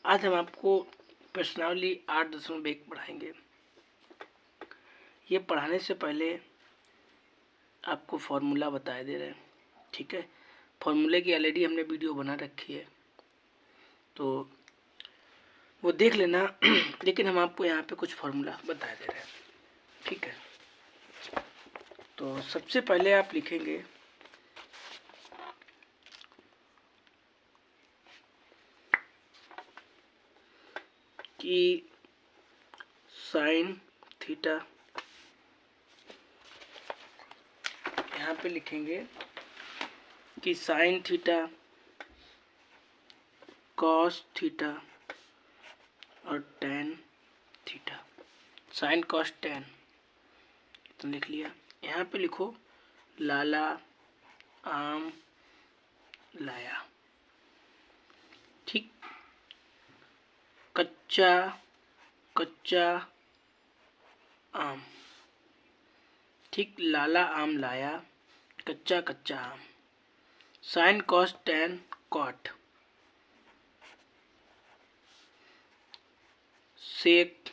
आज हम आपको प्रश्नावली 8.1 पढ़ाएंगे। ये पढ़ाने से पहले आपको फॉर्मूला बताए दे रहे हैं, ठीक है। फॉर्मूले की ऑलरेडी हमने वीडियो बना रखी है, तो वो देख लेना। लेकिन हम आपको यहाँ पे कुछ फॉर्मूला बताए दे रहे हैं, ठीक है। तो सबसे पहले आप लिखेंगे कि साइन थीटा, यहाँ पे लिखेंगे कि साइन थीटा, कॉस थीटा और tan theta. Sine cos ten तो लिख लिया। यहाँ पे लिखो लाला आम लाया, ठीक। कच्चा कच्चा आम, ठीक। लाला आम लाया, कच्चा कच्चा आम। Sign cos tan cot, sec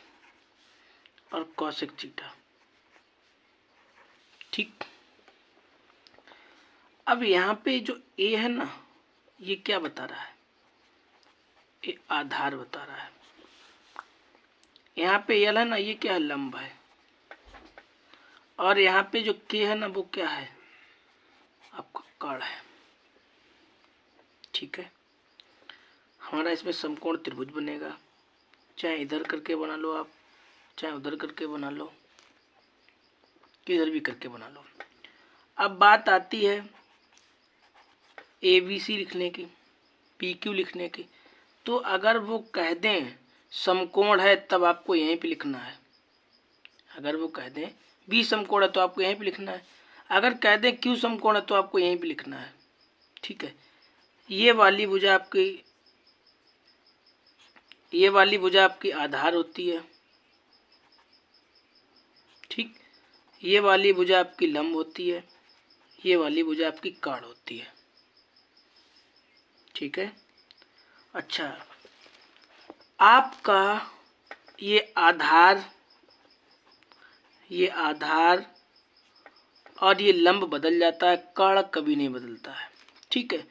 और कॉसेक थीटा, ठीक। अब यहाँ पे जो ए है ना, ये क्या बता रहा है? ये आधार बता रहा है। यहाँ पे एल है ना, ये क्या है? लंब है। और यहाँ पे जो के है ना, वो क्या है? आपका कर्ण है, ठीक है। हमारा इसमें समकोण त्रिभुज बनेगा, चाहे इधर करके बना लो आप, चाहे उधर करके बना लो, किधर भी करके बना लो। अब बात आती है ABC लिखने की, PQ लिखने की। तो अगर वो कह दें समकोण है, तब आपको यहीं पे लिखना है। अगर वो कह दें B समकोण है, तो आपको यहीं पे लिखना है। अगर कह दें Q समकोण है, तो आपको यहीं पे लिखना है, ठीक है। ये वाली भुजा आपकी आधार होती है, ठीक। ये वाली भुजा आपकी लंब होती है, ये वाली भुजा आपकी कर्ण होती है, ठीक है। अच्छा, आपका ये आधार और ये लंब बदल जाता है, कर्ण कभी नहीं बदलता है, ठीक है।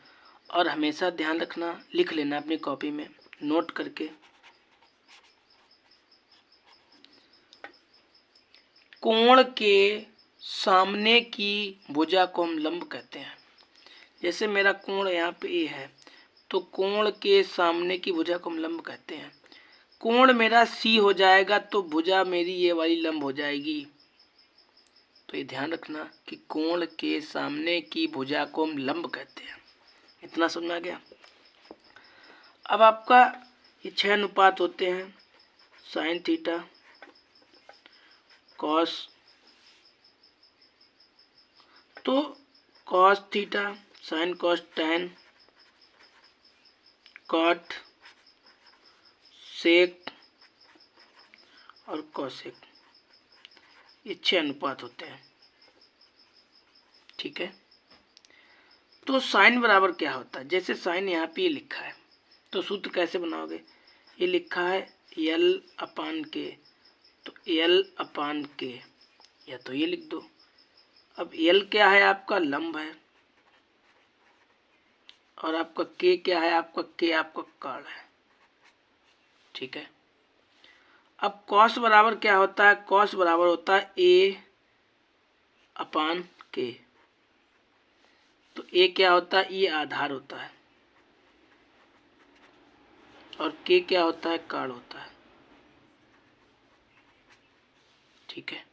और हमेशा ध्यान रखना, लिख लेना अपनी कॉपी में नोट करके, कोण के सामने की भुजा को हम लंब कहते हैं। जैसे मेरा कोण यहाँ पे ए है, तो कोण के सामने की भुजा को हम लंब कहते हैं। कोण मेरा सी हो जाएगा, तो भुजा मेरी ये वाली लंब हो जाएगी। तो ये ध्यान रखना कि कोण के सामने की भुजा को हम लंब कहते हैं। इतना समझ में आ गया। अब आपका ये 6 अनुपात होते हैं, साइन थीटा, कॉस, तो cos theta, sine cos tan, cot, sec और कॉसेक, ये 6 अनुपात होते हैं, ठीक है। तो साइन बराबर क्या होता है? जैसे साइन यहाँ पे ये लिखा है, तो सूत्र कैसे बनाओगे? ये लिखा है L अपान के, तो L अपान के, या तो ये लिख दो। अब L क्या है? आपका लंब है, और आपका K क्या है? आपका K आपका कर्ण है, ठीक है। अब कॉस बराबर क्या होता है? कॉस बराबर होता है A अपान K। तो A क्या होता है? ये आधार होता है, और K क्या होता है? कर्ण होता है, ठीक है।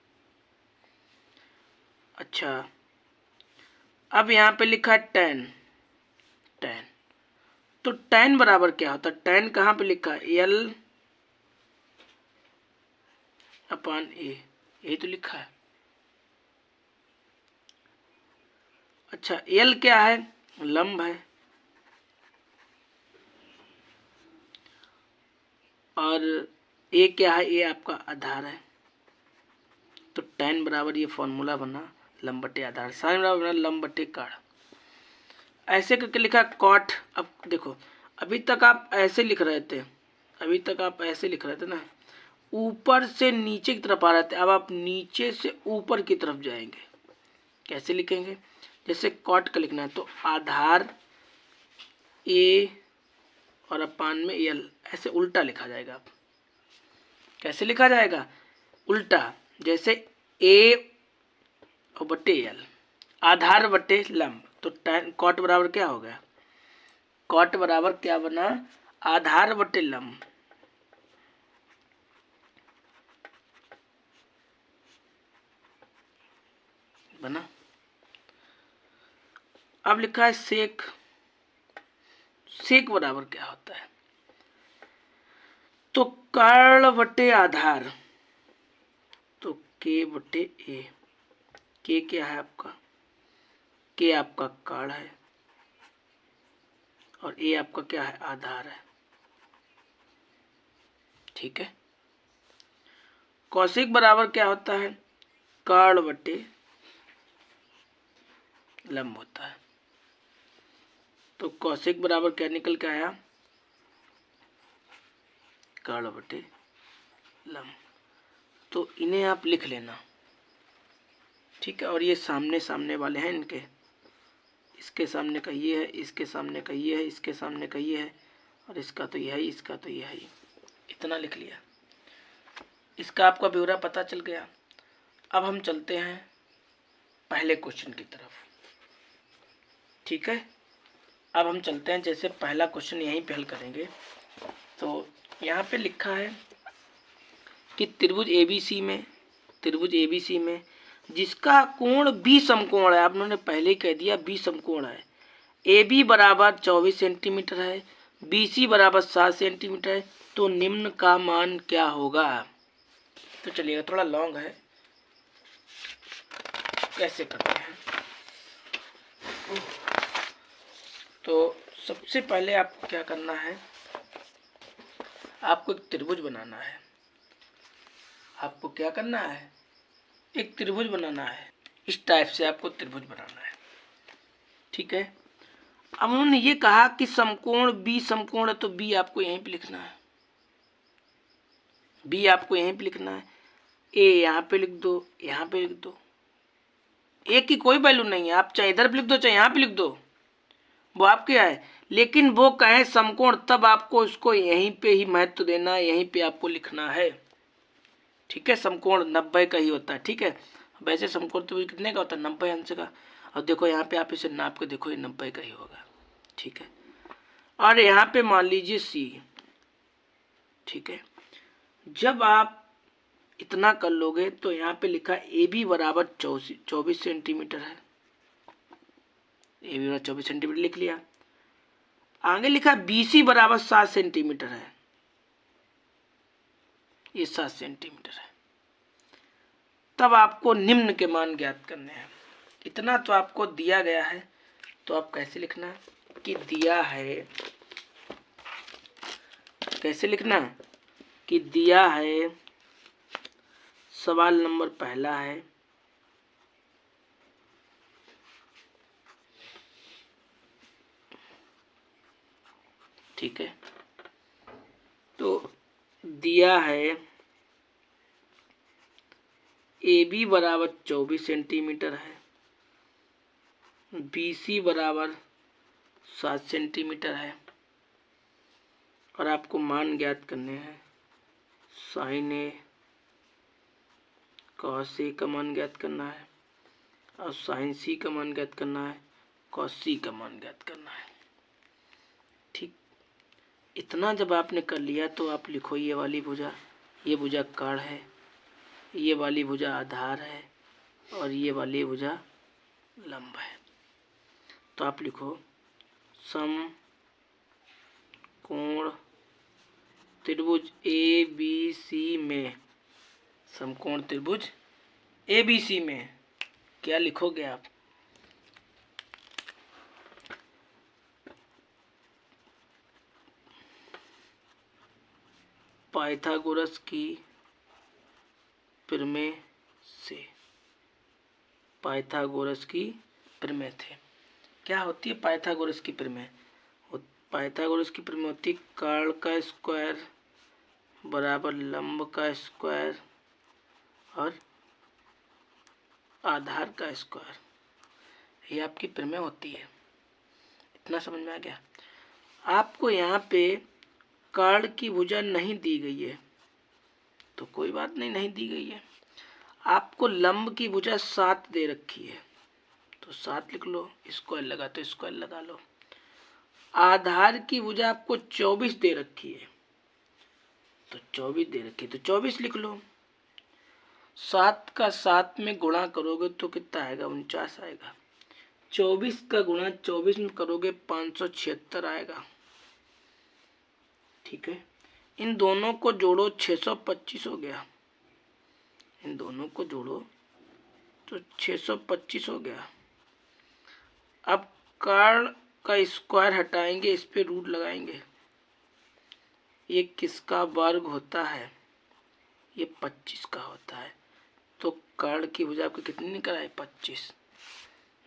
अच्छा, अब यहाँ पे लिखा है टेन। तो टेन बराबर क्या होता है? टेन कहाँ पे लिखा है? L अपान A, यही तो लिखा है। अच्छा, L क्या है? लंब है, और A क्या है? A आपका आधार है। तो टेन बराबर ये फॉर्मूला बना लंब बटे आधार, साइन बराबर बना लंब बटे कर्ण। ऐसे करके लिखा कॉट। अब देखो, अभी तक आप ऐसे लिख रहे थे, अभी तक आप ऐसे लिख रहे थे ना, ऊपर से नीचे की तरफ आ रहे थे, अब आप नीचे से ऊपर की तरफ जाएंगे। कैसे लिखेंगे? जैसे कॉट का लिखना है तो आधार ए और अपान में एल, ऐसे उल्टा लिखा जाएगा। कैसे लिखा जाएगा? उल्टा। जैसे ए और बटे एल, आधार बटे लंब, तो tan कॉट बराबर क्या हो गया? कॉट बराबर क्या बना? आधार बटे लंब। बना। अब लिखा है सेक। सेक बराबर क्या होता है? तो कर्ण बटे आधार, तो के बटे ए। के क्या है आपका? के आपका कर्ण है और ए आपका क्या है? आधार है। ठीक है। कौशिक बराबर क्या होता है? कर्ण बटे लंब होता है। तो कौशिक बराबर क्या निकल के आया? कर्ण बटे लंब। तो इन्हें आप लिख लेना। ठीक है। और ये सामने सामने वाले हैं इनके, इसके सामने का ये है, इसके सामने का ये है, इसके सामने का ये है, और इसका तो यह है, इसका तो यह है। इतना लिख लिया। इसका आपका ब्यौरा पता चल गया। अब हम चलते हैं पहले क्वेश्चन की तरफ। ठीक है। अब हम चलते हैं, जैसे पहला क्वेश्चन यहीं पे हल करेंगे। तो यहाँ पे लिखा है कि त्रिभुज एबीसी में जिसका कोण बी समकोण है, आप उन्होंने पहले ही कह दिया बी समकोण है, ए बी बराबर 24 सेंटीमीटर है, बी सी बराबर 7 सेंटीमीटर है, तो निम्न का मान क्या होगा? तो चलिएगा, थोड़ा लॉन्ग है, कैसे करते हैं। तो सबसे पहले आपको क्या करना है, आपको एक त्रिभुज बनाना है। आपको क्या करना है? एक त्रिभुज बनाना है। इस टाइप से आपको त्रिभुज बनाना है। ठीक है। अब उन्होंने ये कहा कि समकोण बी समकोण है, तो बी आपको यहीं पे लिखना है। बी आपको यहीं पे लिखना है। ए यहाँ पे लिख दो, यहाँ पे लिख दो। ए की कोई वैल्यू नहीं है, आप चाहे इधर पे लिख दो चाहे यहाँ पे लिख दो, वो आपके है। लेकिन वो कहे समकोण, तब आपको उसको यहीं पे ही महत्व देना है, यहीं पे आपको लिखना है। ठीक है। समकोण 90 का ही होता है। ठीक है। वैसे समकोण तो कितने का होता है? 90 अंश का। और देखो यहाँ पे आप इसे नाप के देखो, ये 90 का ही होगा। ठीक है। और यहाँ पे मान लीजिए सी। ठीक है। जब आप इतना कर लोगे तो यहाँ पे लिखा ए बी बराबर 24 सेंटीमीटर है। ए बी बराबर 24 सेंटीमीटर लिख लिया। आगे लिखा बी सी बराबर 7 सेंटीमीटर है, ये 7 सेंटीमीटर है। तब आपको निम्न के मान ज्ञात करने हैं। इतना तो आपको दिया गया है, तो आप कैसे लिखना है कि दिया है, कैसे लिखना है कि दिया है, सवाल नंबर पहला है, ठीक है। तो दिया है ए बी बराबर 24 सेंटीमीटर है, बी सी बराबर 7 सेंटीमीटर है, और आपको मान ज्ञात करने हैं। साइन ए कॉस ए का मान ज्ञात करना है, और साइन सी का मान ज्ञात करना है, कॉस सी का मान ज्ञात करना है। ठीक। इतना जब आपने कर लिया तो आप लिखो ये वाली भुजा, ये भुजा कर्ण है, ये वाली भुजा आधार है, और ये वाली भुजा लंब है। तो आप लिखो सम कोण त्रिभुज ए बी सी में, समकोण त्रिभुज ए बी सी में क्या लिखोगे आप? पाइथागोरस की प्रमेय से। पाइथागोरस की प्रमेय थे। क्या होती है पाइथागोरस की प्रमेय? पाइथागोरस की प्रमेय होती है कर्ण का स्क्वायर बराबर लंब का स्क्वायर और आधार का स्क्वायर, ये आपकी प्रमेय होती है। इतना समझ में आ गया। आपको यहाँ पे कर्ण की भुजा नहीं दी गई है तो कोई बात नहीं, नहीं दी गई है। आपको लंब की भुजा 7 दे रखी है तो 7 लिख लो, स्क्वायर लगा तो स्क्वायर लगा लो। आधार की भुजा आपको 24 दे रखी है तो 24 दे रखी है तो 24 लिख लो। 7 का 7 में गुणा करोगे तो कितना आएगा, 49 आएगा। 24 का गुणा 24 में करोगे 576 आएगा। ठीक है, इन दोनों को जोड़ो 625 हो गया। इन दोनों को जोड़ो तो 625 हो गया। अब कर्ण का स्क्वायर हटाएंगे, इस पे रूट लगाएंगे। ये किसका वर्ग होता है, ये 25 का होता है। तो कर्ण की भुजा आपको कितनी निकल आई, 25।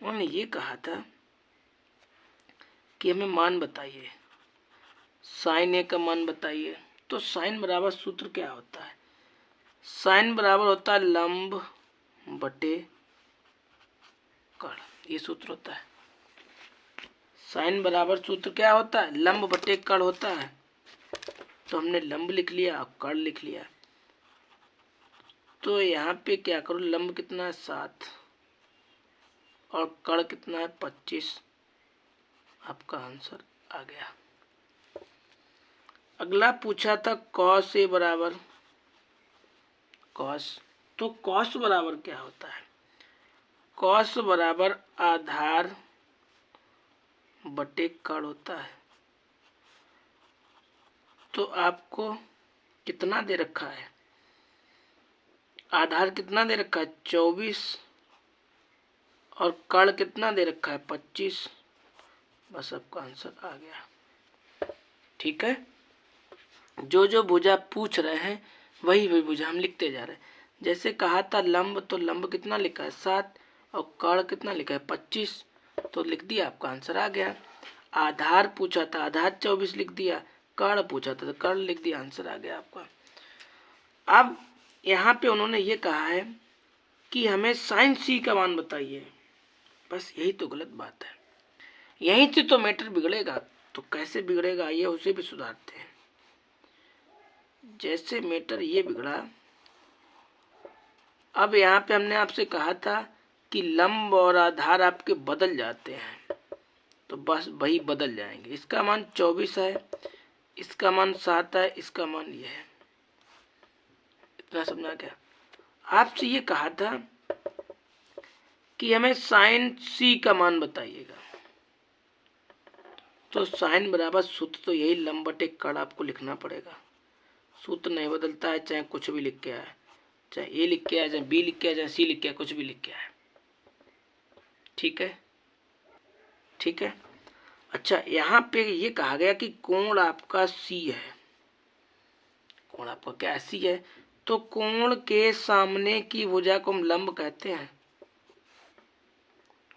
उन्होंने ये कहा था कि हमें मान बताइए, साइन ए का मान बताइए। तो साइन बराबर सूत्र क्या होता है, साइन बराबर होता है लंब बटे कर्ण, ये सूत्र होता है। साइन बराबर सूत्र क्या होता है, लंब बटे कर्ण होता है। तो हमने लंब लिख लिया और कर्ण लिख लिया। तो यहाँ पे क्या करो, लंब कितना है 7 और कर्ण कितना है 25। आपका आंसर आ गया। अगला पूछा था कॉस ए बराबर कॉस। तो कॉस बराबर क्या होता है, कॉस बराबर आधार बटे कर्ण होता है। तो आपको कितना दे रखा है, आधार कितना दे रखा है 24 और कर्ण कितना दे रखा है 25। बस आपका आंसर आ गया। ठीक है, जो जो भुजा पूछ रहे हैं वही वही भुजा हम लिखते जा रहे हैं। जैसे कहा था लंब, तो लंब कितना लिखा है 7 और कर्ण कितना लिखा है 25, तो लिख दिया, आपका आंसर आ गया। आधार पूछा था, आधार 24 लिख दिया। कर्ण पूछा था तो कर्ण लिख दिया, आंसर आ गया आपका। अब यहाँ पे उन्होंने ये कहा है कि हमें साइन सी का मान बताइए। बस यही तो गलत बात है, यहीं से तो मैटर बिगड़ेगा। तो कैसे बिगड़ेगा, ये उसे भी सुधारते हैं। जैसे मैटर ये बिगड़ा, अब यहाँ पे हमने आपसे कहा था कि लंब और आधार आपके बदल जाते हैं, तो बस वही बदल जाएंगे। इसका मान 24 है, इसका मान 7 है, इसका मान ये है। इतना समझा क्या। आपसे ये कहा था कि हमें साइन सी का मान बताइएगा। तो साइन बराबर सूत्र तो यही लंब बटे कर्ण आपको लिखना पड़ेगा। सूत्र नहीं बदलता है, चाहे कुछ भी लिख के आए, चाहे ए लिख के आए, चाहे बी लिख के आए, चाहे सी लिख के आए, कुछ भी लिख के आए। ठीक है, ठीक है। अच्छा, यहाँ पे ये कहा गया कि कोण आपका सी है। कोण आपका क्या सी है, तो कोण के सामने की भुजा को हम लंब कहते हैं।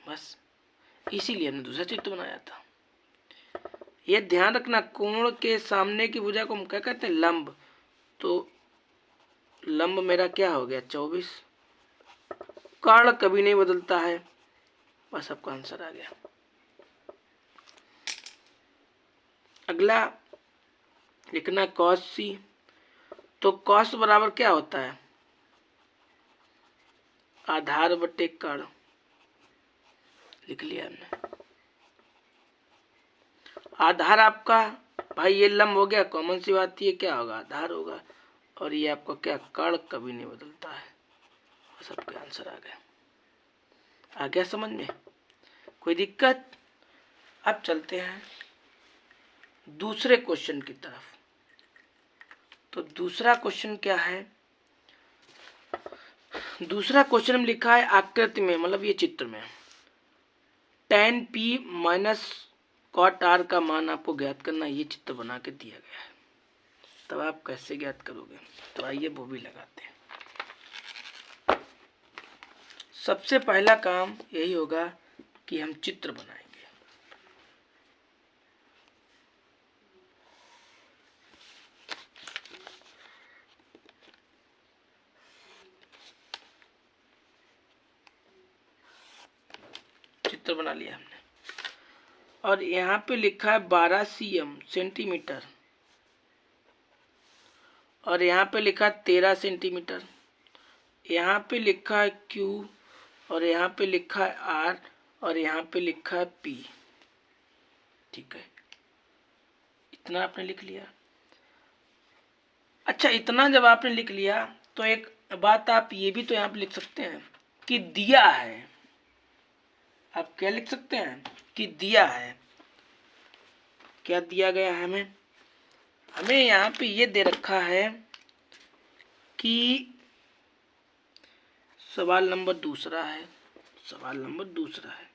बस इसीलिए हमने दूसरा चित्र बनाया था। ये ध्यान रखना, कोण के सामने की भुजा को हम क्या कहते हैं, लंब। तो लंब मेरा क्या हो गया 24। कर्ण कभी नहीं बदलता है। बस आपका आंसर आ गया। अगला लिखना कॉस सी। तो कॉस बराबर क्या होता है, आधार बटे कर्ण, लिख लिया हमने। आधार आपका भाई ये लंब हो गया, कॉमन सी बात, ये क्या होगा आधार होगा, और ये आपका क्या कर्ण कभी नहीं बदलता है। बस आपका आंसर आ गया समझ में, कोई दिक्कत। अब चलते हैं दूसरे क्वेश्चन की तरफ। तो दूसरा क्वेश्चन क्या है, दूसरा क्वेश्चन में लिखा है आकृति में, मतलब ये चित्र में tan p minus cot r का मान आपको ज्ञात करना। ये चित्र बना के दिया गया है, तब आप कैसे ज्ञात करोगे। तो आइए वो भी लगाते हैं। सबसे पहला काम यही होगा कि हम चित्र बनाएंगे। चित्र बना लिया हमने। और यहाँ पे लिखा है 12 cm सेंटीमीटर, और यहाँ पे लिखा है 13 सेंटीमीटर, यहाँ पे लिखा है Q, और यहाँ पे लिखा है R, और यहाँ पे लिखा है P। ठीक है, इतना आपने लिख लिया। अच्छा, इतना जब आपने लिख लिया तो एक बात आप ये भी तो यहाँ पे लिख सकते हैं कि दिया है। आप क्या लिख सकते हैं कि दिया है। क्या दिया गया है हमें? हमें यहाँ पे ये दे रखा है कि सवाल नंबर दूसरा है, सवाल नंबर दूसरा है,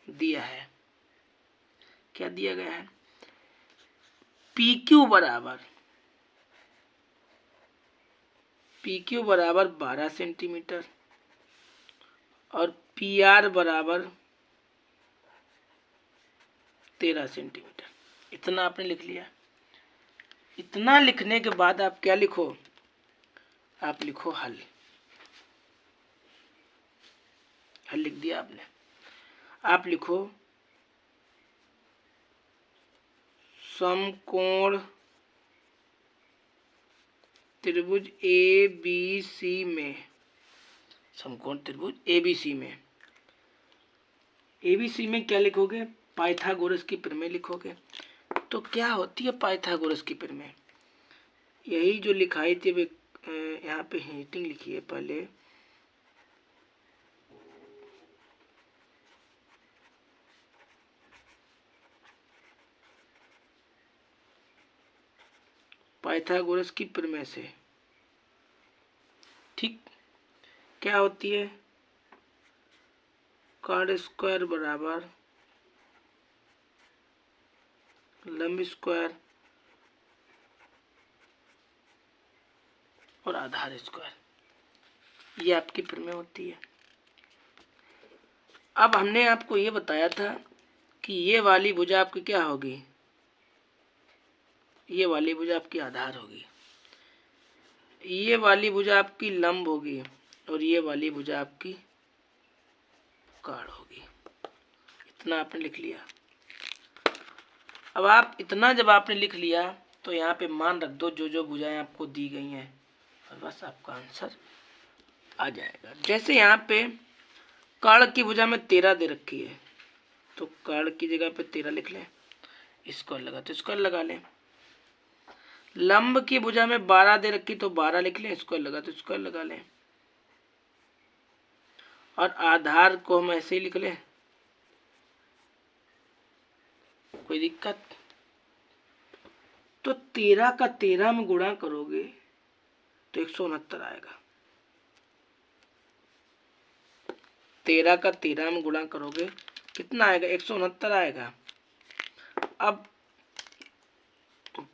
दिया है। क्या दिया गया है? PQ बराबर 12 सेंटीमीटर और PR बराबर 13 सेंटीमीटर। इतना आपने लिख लिया। इतना लिखने के बाद आप क्या लिखो? आप लिखो हल। हल लिख दिया आपने। आप लिखो समकोण त्रिभुज ABC में, समकोण त्रिभुज ABC में, ABC में क्या लिखोगे? पाइथागोरस की प्रमेय लिखोगे। तो क्या होती है पाइथागोरस की प्रमेय? यही जो लिखाई थी, यहाँ पे हीटिंग लिखी है पहले, पाइथागोरस की प्रमेय से। ठीक, क्या होती है? कॉड स्क्वायर बराबर लंब स्क्वायर और आधार स्क्वायर, ये आपकी प्रमेय होती है। अब हमने आपको ये बताया था कि ये वाली भुजा आपकी क्या होगी? ये वाली भुजा आपकी आधार होगी, ये वाली भुजा आपकी लंब होगी, और ये वाली भुजा आपकी कॉड होगी। इतना आपने लिख लिया। अब आप इतना जब आपने लिख लिया तो यहाँ पे मान रख दो जो जो भुजाएं आपको दी गई हैं, और बस आपका आंसर आ जाएगा। जैसे यहाँ पे कर्ण की भुजा में 13 दे रखी है, तो कर्ण की जगह पे 13 लिख लें। स्क्वायर लगा तो स्क्वायर लगा लें। लंब की भुजा में 12 दे रखी तो 12 लिख लें। स्क्वायर लगा तो स्क्वायर लगा लें। और आधार को हम ऐसे ही लिख लें, कोई दिक्कत? तो 13 का 13 में गुणा करोगे तो 169 आएगा। 13 का 13 में गुणा करोगे कितना आएगा? 169 आएगा। अब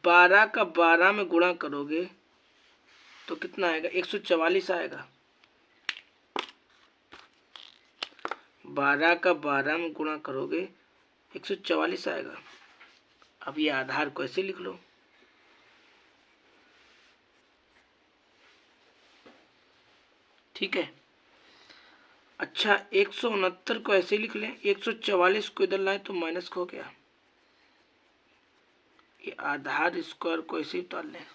12 का 12 में गुणा करोगे तो कितना आएगा? 144 आएगा। 12 का 12 में गुणा करोगे 144 आएगा। अब ये आधार को ऐसे लिख लो। ठीक है। अच्छा, 169 को ऐसे लिख लें। 144 को इधर लाए तो माइनस हो गया। ये आधार स्क्वायर को ऐसे उतार लें,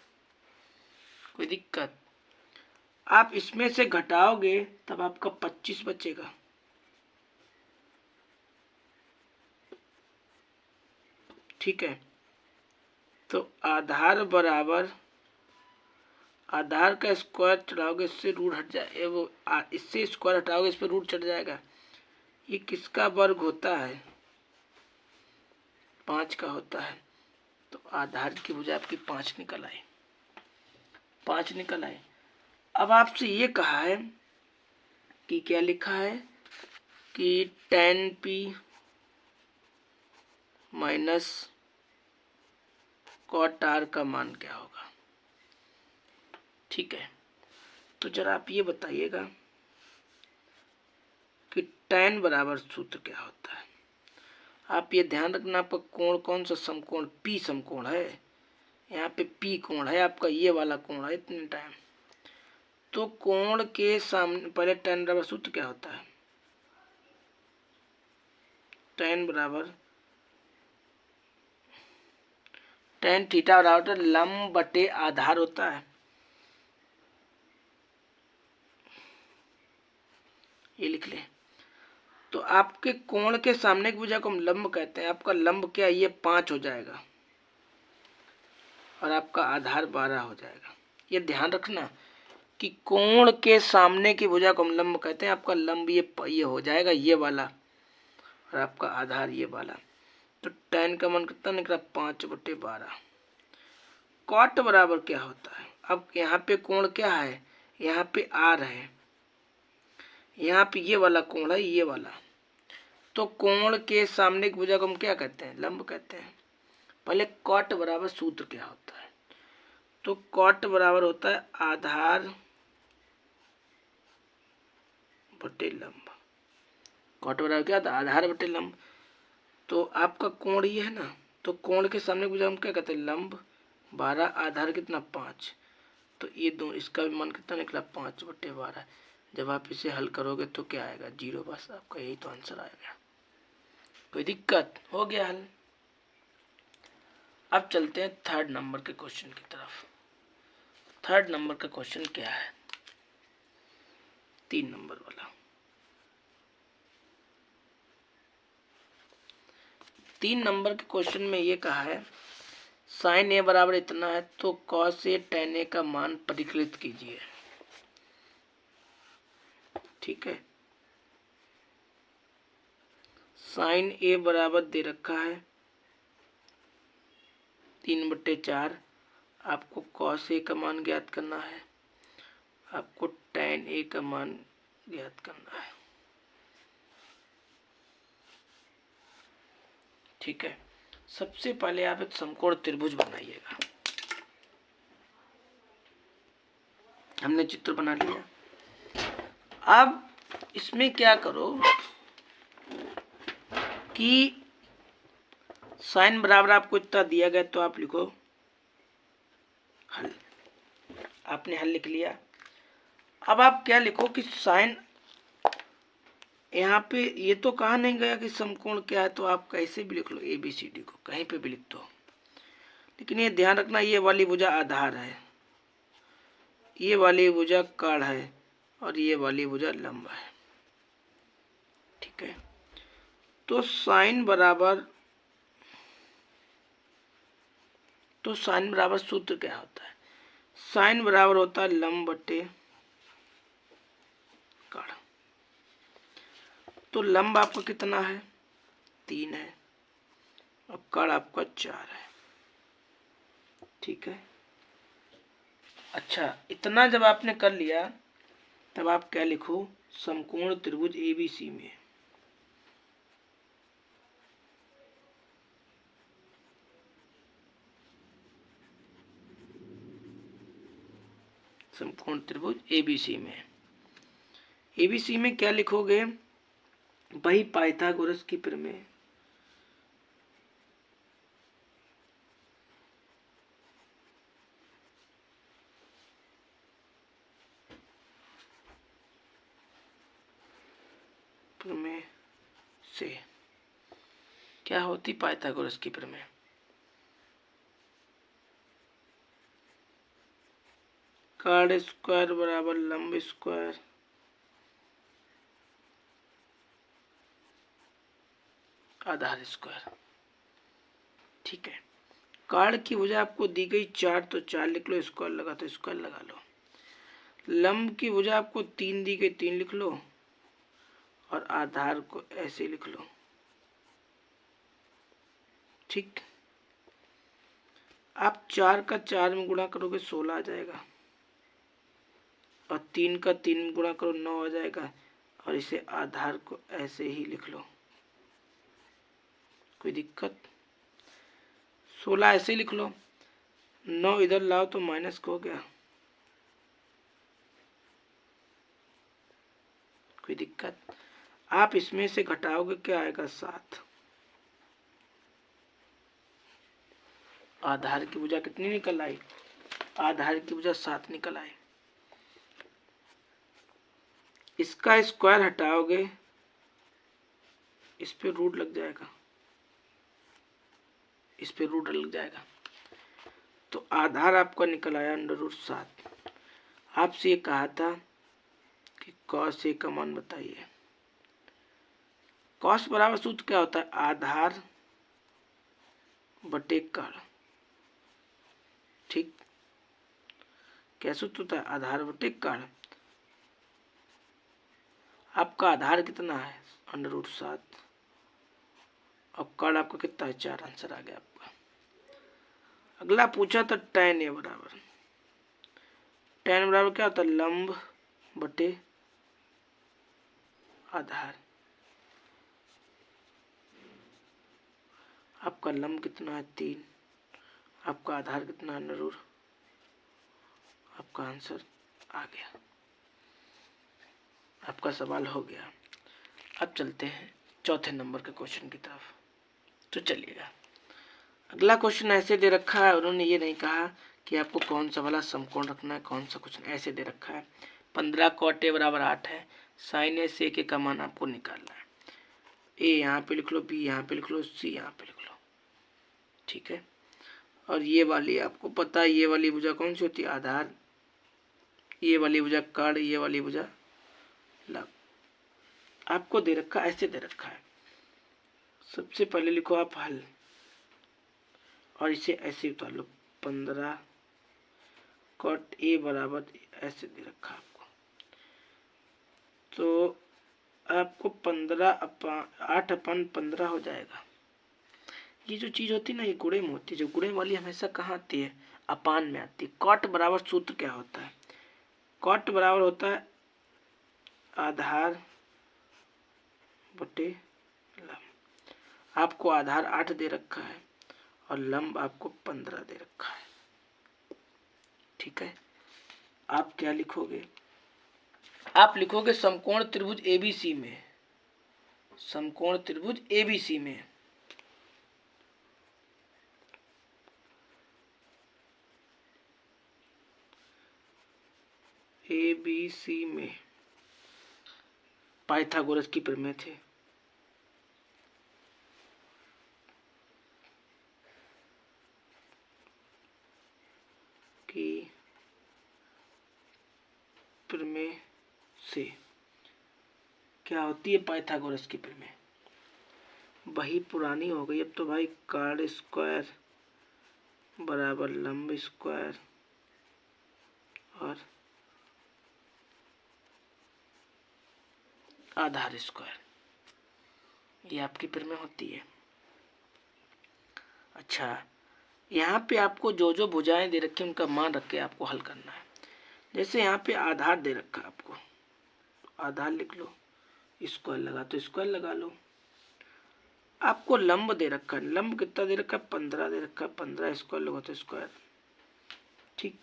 कोई दिक्कत? आप इसमें से घटाओगे तब आपका 25 बचेगा। ठीक है, तो आधार बराबर, आधार का स्क्वायर चढ़ाओगे इससे रूट हट जाए, वो इससे स्क्वायर हटाओगे इस पर रूट चढ़ जाएगा। ये किसका वर्ग होता है? 5 का होता है। तो आधार की भुजा आपकी 5 निकल आई। 5 निकल आए। अब आपसे ये कहा है कि क्या लिखा है कि tan p minus cot r का मान क्या होगा। ठीक है, तो जरा आप ये बताइएगा कि tan बराबर सूत्र क्या होता है। आप ये ध्यान रखना, आपका कोण कौन सा समकोण? P समकोण है। यहाँ पे P कोण है आपका, ये वाला कोण है इतने टाइम। तो कोण के सामने पहले tan बराबर सूत्र क्या होता है? tan बराबर tan थीटा बराबर लंब बटे आधार होता है। ये लिख ले। तो आपके कोण के सामने की भुजा को हम लंब कहते हैं। आपका लंब क्या है? ये 5 हो जाएगा और आपका आधार 12 हो जाएगा। ये ध्यान रखना कि कोण के सामने की भुजा को हम लंब कहते हैं। आपका लंब ये हो जाएगा, ये वाला, और आपका आधार ये वाला। तो tan का मान कितना निकला? 5/12। कॉट बराबर क्या होता है? अब यहाँ पे कोण क्या है? यहाँ पे r है, यहाँ पे ये वाला कोण है, ये वाला। तो कोण के सामने की भुजा को हम क्या कहते हैं? लंब कहते हैं। पहले कॉट बराबर सूत्र क्या होता है? तो कॉट बराबर होता है आधार बटे लंब। कॉट बराबर क्या होता है? आधार बटे लंब। तो आपका कोण ये है ना, तो कोण के सामने की भुजा हम क्या कहते हैं? लंब। 12, आधार कितना? 5। तो ये दो, इसका भी मान कितना निकला? 5/12। जब आप इसे हल करोगे तो क्या आएगा? 0। बस आपका यही तो आंसर आएगा। कोई दिक्कत? हो गया हल। अब चलते हैं थर्ड नंबर के क्वेश्चन की तरफ। थर्ड नंबर का क्वेश्चन क्या है? 3 नंबर वाला। 3 नंबर के क्वेश्चन में ये कहा है sin a बराबर इतना है तो cos a tan a का मान परिकलित कीजिए। ठीक है, sin a बराबर दे रखा है 3/4। आपको cos a का मान ज्ञात करना है, आपको tan a का मान ज्ञात करना है। ठीक है, सबसे पहले आप एक समकोण त्रिभुज बनाइएगा। हमने चित्र बना लिया। अब इसमें क्या करो कि साइन बराबर आपको इतना दिया गया तो आप लिखो हल। आपने हल लिख लिया। अब आप क्या लिखो कि साइन, यहाँ पे ये तो कहा नहीं गया कि समकोण क्या है, तो आप कैसे भी लिख लो ABCD को, कहीं पे भी लिख दो। लेकिन ये ध्यान रखना, ये वाली भुजा आधार है, ये वाली भुजा काढ़ है और ये वाली भुजा लंब है। ठीक है, तो साइन बराबर सूत्र क्या होता है? साइन बराबर होता है लंब बटे काढ़। तो लंब आपका कितना है? 3 है और काढ़ आपका 4 है। ठीक है, अच्छा, इतना जब आपने कर लिया तब आप क्या लिखो? समकोण त्रिभुज ABC में समकोण त्रिभुज ABC में क्या लिखोगे? वही पाइथागोरस की प्रमेय। प्रमेय से क्या होती? पाइथागोरस की प्रमेय। काढ़ स्क्वायर बराबर लंब स्क्वायर आधार स्क्वायर। ठीक है, काढ़ की भुजा आपको दी गई 4 तो 4 लिख लो, स्क्वायर लगा तो स्क्वायर लगा लो। लंब की भुजा आपको 3 दी गई, 3 लिख लो और आधार को ऐसे लिख लो। ठीक, आप 4 का 4 में गुणा करोगे 16 आ जाएगा और 3 का 3 में गुणा करो 9 आ जाएगा और इसे आधार को ऐसे ही लिख लो। कोई दिक्कत? 16 ऐसे ही लिख लो, 9 इधर लाओ तो माइनस हो गया। कोई दिक्कत? आप इसमें से घटाओगे क्या आएगा? 7। आधार की भुजा कितनी निकल आई? आधार की भुजा 7 निकल आई। इसका स्क्वायर हटाओगे, इस पे रूट लग जाएगा, इस पे रूट लग जाएगा, तो आधार आपका निकल आया √7। आपसे ये कहा था कि cos A का मान बताइए। cos बराबर सूत्र क्या होता है? आधार बटे कर्ण। ठीक, क्या सूत्र होता है? आधार बटे कर्ण। आपका आधार कितना है? √7 और कर्ण आपका कितना है? 4। आंसर आ गया आपका। अगला पूछा था tan A बराबर, tan बराबर क्या होता है? लंब बटे आधार। आपका लंब कितना है? 3। आपका आधार कितना है? √। आपका आंसर आ गया, आपका सवाल हो गया। अब चलते हैं चौथे नंबर के क्वेश्चन की तरफ। तो चलिएगा, अगला क्वेश्चन ऐसे दे रखा है, उन्होंने ये नहीं कहा कि आपको कौन सा वाला समकोण रखना है, कौन सा कुछ ऐसे दे रखा है। 15 cot A बराबर 8 है, sin A से का मान आपको निकालना है। ए यहाँ पे लिख लो, बी यहाँ पे लिख लो, सी यहाँ पे लिख लो। ठीक है, और ये वाली आपको पता है, ये वाली भुजा कौन सी होती है? आधार। ये वाली भुजा कर्ण, ये वाली भुजा लंब। आपको दे रखा, ऐसे दे रखा है। सबसे पहले लिखो आप हल, और इसे ऐसे उतार लो। 15 cot A बराबर ऐसे दे रखा आपको, तो आपको 8/15 हो जाएगा। ये जो चीज होती है ना, ये गुणे में होती है। जो गुणे वाली हमेशा कहाँ आती है? अपान में आती है। कॉट बराबर सूत्र क्या होता है? कॉट बराबर होता है आधार बटे लंब। आपको आधार 8 दे रखा है और लंब आपको 15 दे रखा है। ठीक है, आप क्या लिखोगे? आप लिखोगे समकोण त्रिभुज ABC में, समकोण त्रिभुज ABC में ABC में पाइथागोरस की प्रमेय थे। की प्रमेय से क्या होती है? पाइथागोरस की प्रमेय। वही पुरानी हो गई अब तो भाई। कर्ण स्क्वायर बराबर लंब स्क्वायर और आधार स्क्वायर, ये आपकी प्रमेय होती है। अच्छा, यहाँ पे आपको जो जो भुजाएं दे रखी है उनका मान रख के आपको हल करना है। जैसे यहाँ पे आधार दे रखा है आपको, आधार लिख लो, स्क्वायर लगा तो स्क्वायर लगा लो। आपको लंब दे रखा है, लंब कितना दे रखा है? 15 दे रखा है। 15 स्क्वायर लगा तो स्क्वायर। ठीक,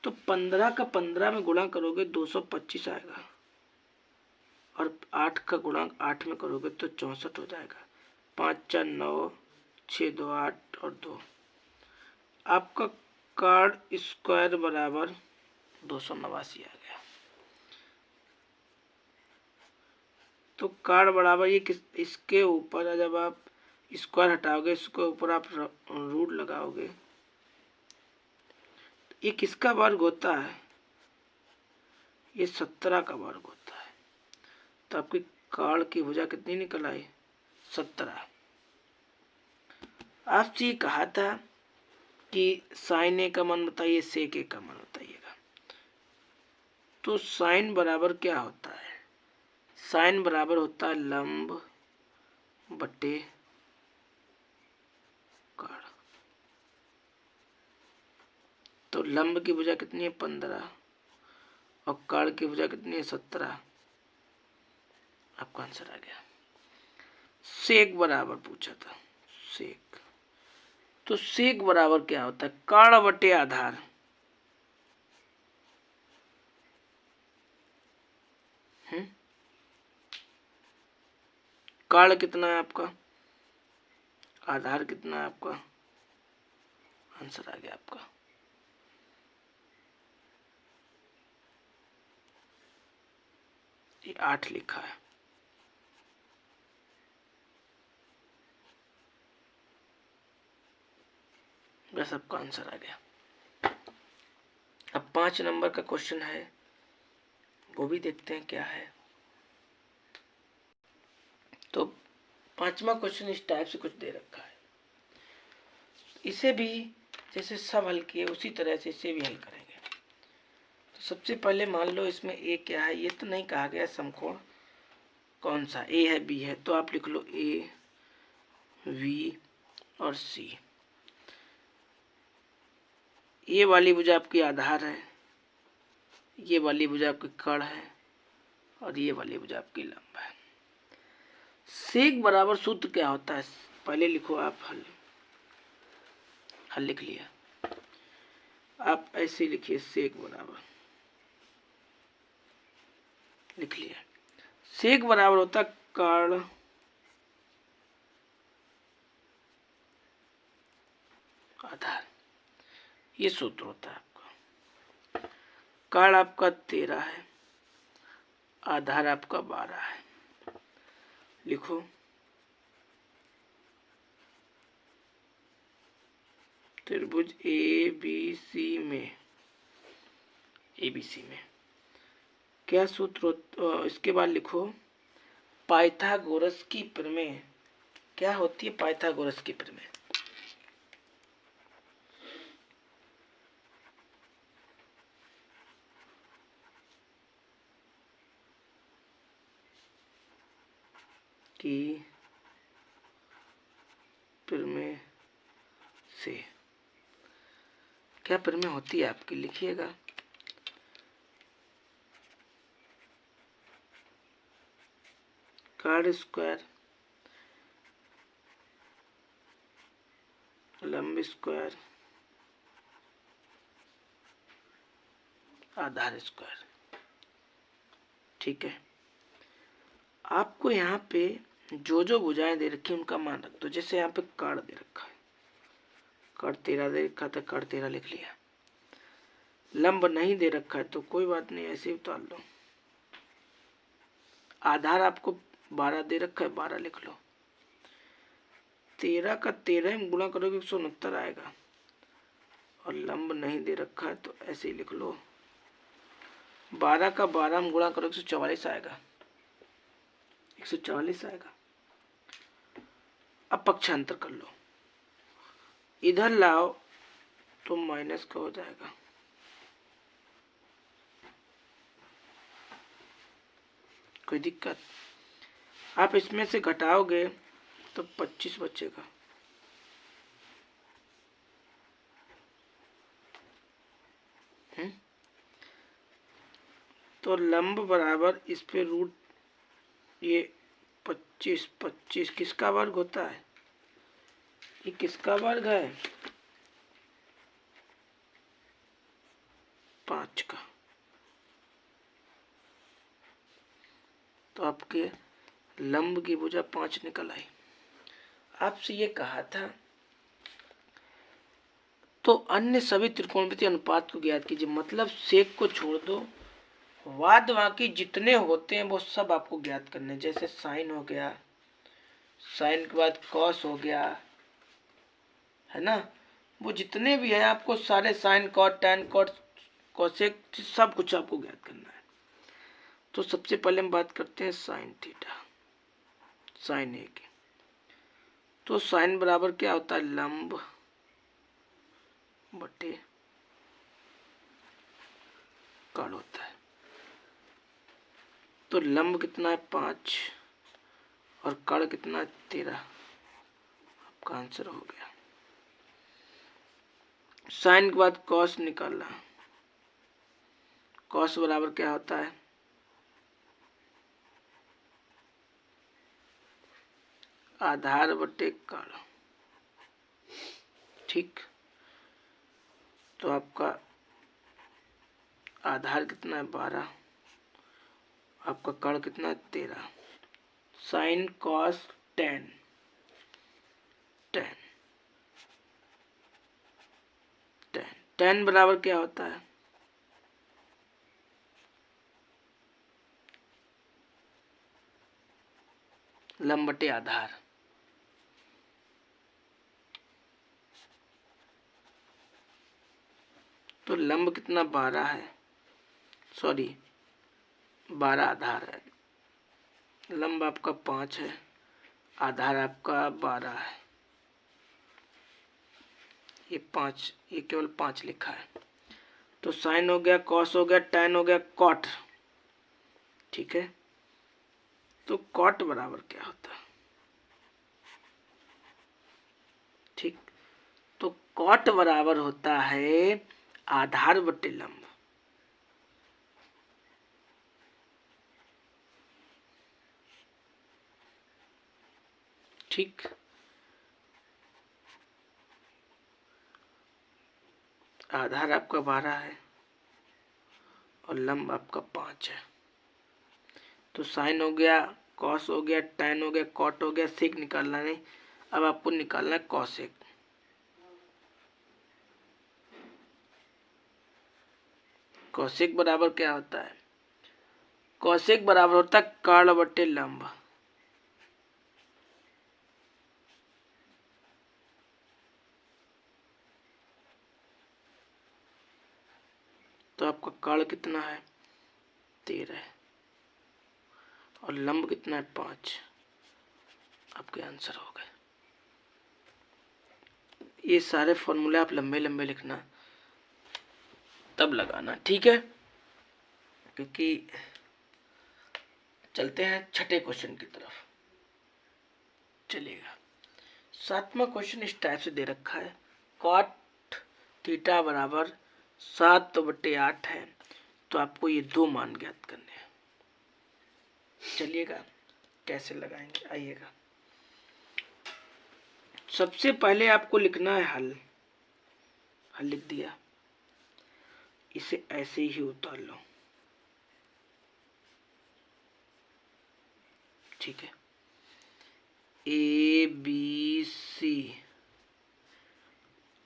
तो 15 का 15 में गुणा करोगे 225 आएगा, और 8 का गुणा 8 में करोगे तो 64 हो जाएगा। 5 4 9 6 2 8 और 2। आपका कर्ण स्क्वायर बराबर 289 आ गया। तो कर्ण बराबर ये किस, इसके ऊपर जब आप स्क्वायर हटाओगे, इसके ऊपर आप रूट लगाओगे, ये किसका वर्ग होता है? ये 17 का वर्ग होता है। तो आपकी कर्ण की भुजा कितनी निकल आई? 17। आपसे ये कहा था कि sin A का मान बताइए, sec A का मान बताइएगा। तो sin बराबर क्या होता है? sin बराबर होता है लंब बटे कर्ण। तो लंब की भुजा कितनी है? 15 और कर्ण की भुजा कितनी है? 17। आपका आंसर आ गया। सेक बराबर पूछा था, सेक। तो सेक बराबर क्या होता है? कर्ण बटे आधार। कर्ण कितना है आपका? आधार कितना है आपका? आंसर आ गया आपका। ये 8 लिखा है। बस आपका आंसर आ गया। अब 5 नंबर का क्वेश्चन है, वो भी देखते हैं क्या है। तो 5वां क्वेश्चन इस टाइप से कुछ दे रखा है। इसे भी जैसे सब हल किए उसी तरह से इसे भी हल करेंगे। तो सबसे पहले मान लो इसमें ए क्या है, ये तो नहीं कहा गया समकोण कौन सा, ए है बी है, तो आप लिख लो ए वी और सी। ये वाली भुजा आपकी आधार है, ये वाली भुजा आपकी कर्ण है, और ये वाली भुजा आपकी लंब है। सेक बराबर सूत्र क्या होता है, पहले लिखो आप हल। हल लिख लिया, आप ऐसे लिखिए सेक बराबर, लिख लिया। सेक बराबर होता कर्ण आधार, ये सूत्र होता है आपका। कर्ण आपका 13 है, आधार आपका 12 है। लिखो त्रिभुज ए बी सी में, ABC में क्या सूत्र, इसके बाद लिखो पाइथागोरस की प्रमेय। क्या होती है पाइथागोरस की प्रमेय? की प्रमेय से क्या प्रमेय होती है आपकी, लिखिएगा। कर्ण स्क्वायर लंब स्क्वायर आधार स्क्वायर। ठीक है, आपको यहाँ पे जो जो भुजाएं दे रखी है उनका मान रख दो। जैसे यहाँ पे कर्ण दे रखा है, कर्ण 13 दे रखा था, कर्ण 13 लिख लिया। लंब नहीं दे रखा है तो कोई बात नहीं, ऐसे ही उतार लो। आधार आपको 12 दे रखा है, 12 लिख लो। 13 का 13 में गुणा करोगे 169 आएगा, और लंब नहीं दे रखा है तो ऐसे ही लिख लो। 12 का 12 में गुणा करोगे 144 आएगा, 144 आएगा। अब पक्षांतर कर लो, इधर लाओ तो माइनस का हो जाएगा। कोई दिक्कत? आप इसमें से घटाओगे तो 25 बचेगा। तो लंब बराबर इस पे रूट, ये 25 किसका वर्ग होता है, ये किसका वर्ग है, 5 का। तो आपके लंब की भुजा 5 निकल आई। आपसे ये कहा था तो अन्य सभी त्रिकोणमितीय अनुपात को ज्ञात कीजिए। मतलब सेक को छोड़ दो, वाद बाकी जितने होते हैं वो सब आपको ज्ञात करने। जैसे साइन हो गया, साइन के बाद कॉस हो गया, है ना, वो जितने भी है आपको सारे sine cot tan cot cosec सब कुछ आपको ज्ञात करना है। तो सबसे पहले हम बात करते हैं साइन थीटा, साइन ए की। तो साइन बराबर क्या होता है, लंब बटे कर्ण होता है। तो लंब कितना है 5 और कर्ण कितना है 13। आपका आंसर हो गया। साइन के बाद कॉस निकालना, कॉस बराबर क्या होता है, आधार बटे कर्ण। ठीक, तो आपका आधार कितना है 12, आपका कर्ण कितना है 13। Sign cos ten, ten ten ten बराबर क्या होता है, लंब बटे आधार। तो लंब कितना 12 है, सॉरी 12 आधार है। लंब आपका 5 है, आधार आपका 12 है। ये 5, ये केवल 5 लिखा है। तो साइन हो गया, कॉस हो गया, टैन हो गया, कॉट। ठीक है, तो कॉट बराबर क्या होता है? ठीक, तो कॉट बराबर होता है आधार बटे लंब। ठीक, आधार आपका 12 है और लंब आपका 5 है। तो साइन हो गया, कॉस हो गया, टैन हो गया, कॉट हो गया, सेक निकालना नहीं। अब आपको निकालना है कॉसेक। कॉसेक बराबर क्या होता है? कॉसेक बराबर होता है कर्ण बटे लंब। तो आपका कर्ण कितना है? 13 और लंब कितना है? 5। आपके आंसर हो गए। ये सारे फॉर्मूले आप लंबे लंबे लिखना, तब लगाना, ठीक है? क्योंकि चलते हैं छठे क्वेश्चन की तरफ। चलिएगा, 7वां क्वेश्चन इस टाइप से दे रखा है, कॉट थीटा बराबर 7/8 है। तो आपको ये 2 मान ज्ञात करने हैं। चलिएगा कैसे लगाएंगे, आइएगा। सबसे पहले आपको लिखना है हल। हल लिख दिया, इसे ऐसे ही उतार लो। ठीक है, ABC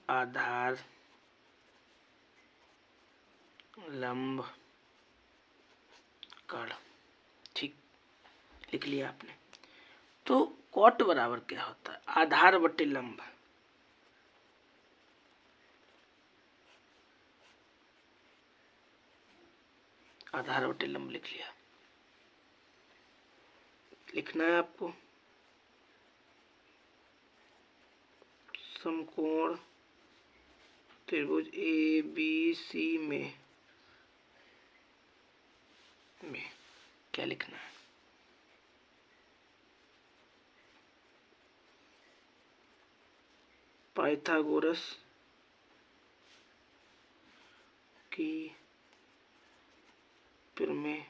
आधार लंब कर्ण। ठीक, लिख लिया आपने। तो कॉट बराबर क्या होता है? आधार बटे लंब। आधार बटे लंब लिख लिया। लिखना है आपको समकोण त्रिभुज ABC में क्या लिखना है? पाइथागोरस की प्रमेय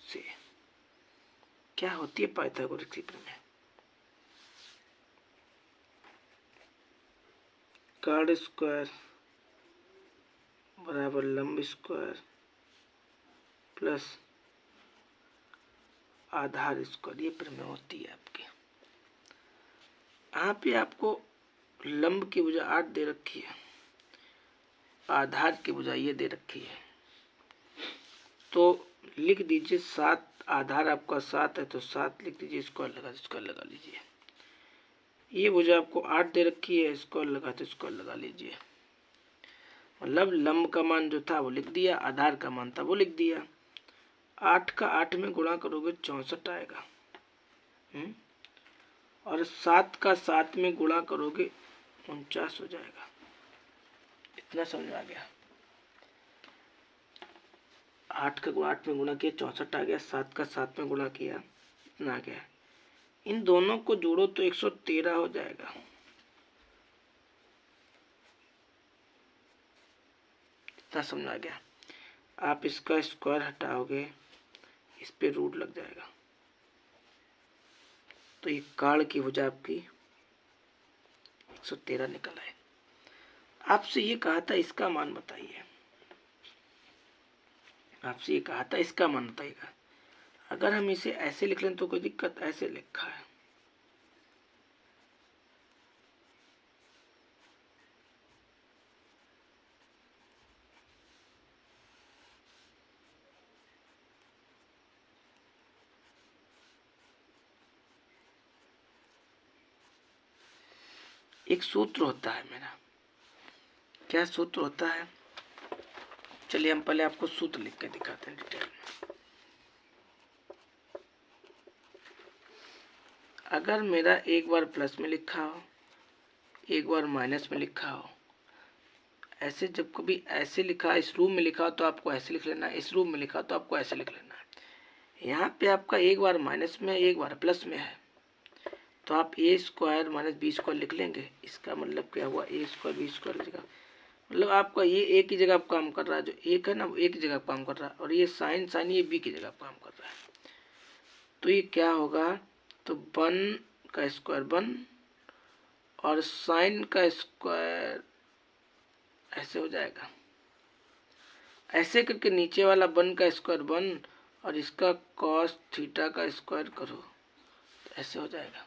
से। क्या होती है पाइथागोरस की प्रमेय? कर्ण स्क्वायर बराबर लंब स्क्वायर प्लस आधार स्क्वायर, ये प्रमेय होती है आपकी। यहाँ पे आपको लंब की भुजा 8 दे रखी है, आधार की भुजा ये दे रखी है। तो लिख दीजिए 7, आधार आपका 7 है तो 7 लिख दीजिए, स्क्वायर लगा लीजिए। ये भुजा आपको 8 दे रखी है, स्क्वायर लगा तो स्क्वायर लगा लीजिए। मतलब लंब का मान जो था वो लिख दिया, आधार का मान था वो लिख दिया। 8 का 8 में गुणा करोगे 64 आएगा। और 7 का 7 में गुणा करोगे 49 हो जाएगा। इतना समझ आ गया? 8 का 8 में गुणा किया 64 आ गया, 7 का 7 में गुणा किया इतना आ गया। इन दोनों को जोड़ो तो 113 हो जाएगा। इतना समझ आ गया? आप इसका स्क्वायर हटाओगे, इस पे रूट लग जाएगा, तो ये कर्ण की भुजा आपकी 113 निकल आए। आपसे ये कहा था इसका मान बताइए, आपसे ये कहा था इसका मान बताइएगा। अगर हम इसे ऐसे लिख लें तो कोई दिक्कत? ऐसे लिखा है, एक सूत्र होता है मेरा। क्या सूत्र होता है? चलिए हम पहले आपको सूत्र लिख के दिखाते हैं डिटेल में। अगर मेरा एक बार प्लस में लिखा हो, एक बार माइनस में लिखा हो, ऐसे जब कभी ऐसे लिखा, इस रूप में लिखा तो आपको ऐसे लिख लेना है, इस रूप में लिखा तो आपको ऐसे लिख लेना है। यहाँ पे आपका एक बार माइनस में, एक बार प्लस में है, तो आप ए स्क्वायर माइनस बी स्क्वायर लिख लेंगे। इसका मतलब क्या हुआ? ए स्क्वायर बी स्क्वायर लिखा, मतलब आपका ये ए की जगह काम कर रहा है, जो एक है ना वो ए की जगह काम कर रहा है, और ये साइन साइन ये बी की जगह काम कर रहा है। तो ये क्या होगा? तो 1 का स्क्वायर 1 और साइन का स्क्वायर ऐसे हो जाएगा। ऐसे करके नीचे वाला 1 का स्क्वायर 1 और इसका कॉस थीटा का स्क्वायर करो तो ऐसे हो जाएगा।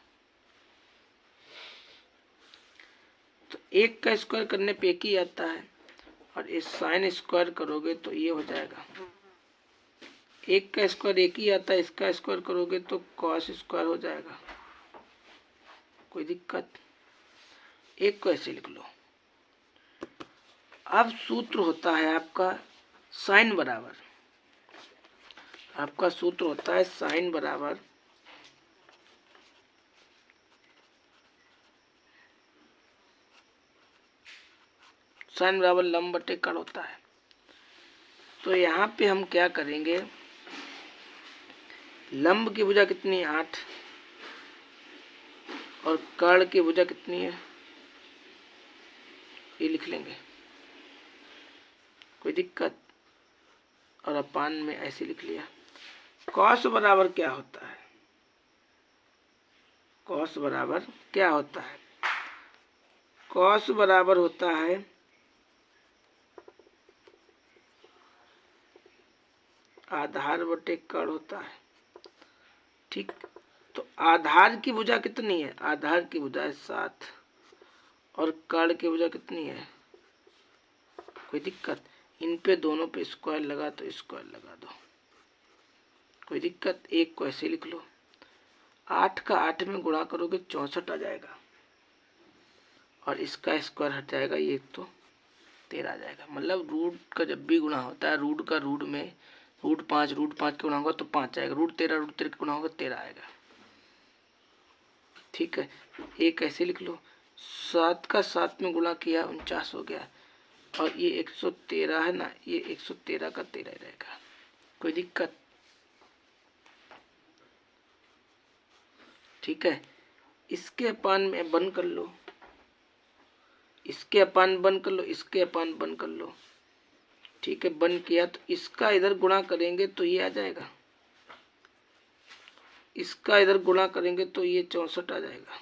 तो 1 का स्क्वायर करने पे 1 ही आता है, और इस साइन स्क्वायर करोगे तो ये हो जाएगा। 1 का स्क्वायर 1 ही आता है, इसका स्क्वायर करोगे तो कॉस स्क्वायर हो जाएगा। कोई दिक्कत? एक को ऐसे लिख लो। अब सूत्र होता है आपका साइन बराबर, आपका सूत्र होता है साइन बराबर लंब बटे कड़ होता है। तो यहाँ पे हम क्या करेंगे? लंब की भुजा कितनी है? 8, और कर्ण की भुजा कितनी है? ये लिख लेंगे, कोई दिक्कत? और अपान में ऐसे लिख लिया। कॉस बराबर क्या होता है? कॉस बराबर क्या होता है? कॉस बराबर होता है आधार बटे कड़ होता है। ठीक, तो आधार की भुजा कितनी है? आधार की भुजा है 7, और कड़ की भुजा कितनी है? कोई दिक्कत? इन पे दोनों पे स्क्वायर लगा तो स्क्वायर लगा दो, कोई दिक्कत? एक को ऐसे लिख लो। 8 का 8 में गुणा करोगे 64 आ जाएगा, और इसका स्क्वायर हट जाएगा, ये तो 13 आ जाएगा। मतलब रूट का जब भी गुणा होता है, रूट का रूट में रूट 5 के गुणा होगा तो 5 आएगा, रूट 13 के गुणा होगा 13 आएगा। ठीक है, एक ऐसे लिख लो। 7 का 7 में गुणा किया 49 हो गया, और ये 113 है ना, ये 113 का 13 रहेगा। कोई दिक्कत? ठीक है, इसके अपान में बंद कर लो, इसके अपान बंद कर लो, इसके अपान बंद कर लो। ठीक है, बंद किया तो इसका इधर गुणा करेंगे तो ये आ जाएगा, इसका इधर गुणा करेंगे तो ये 64 आ जाएगा।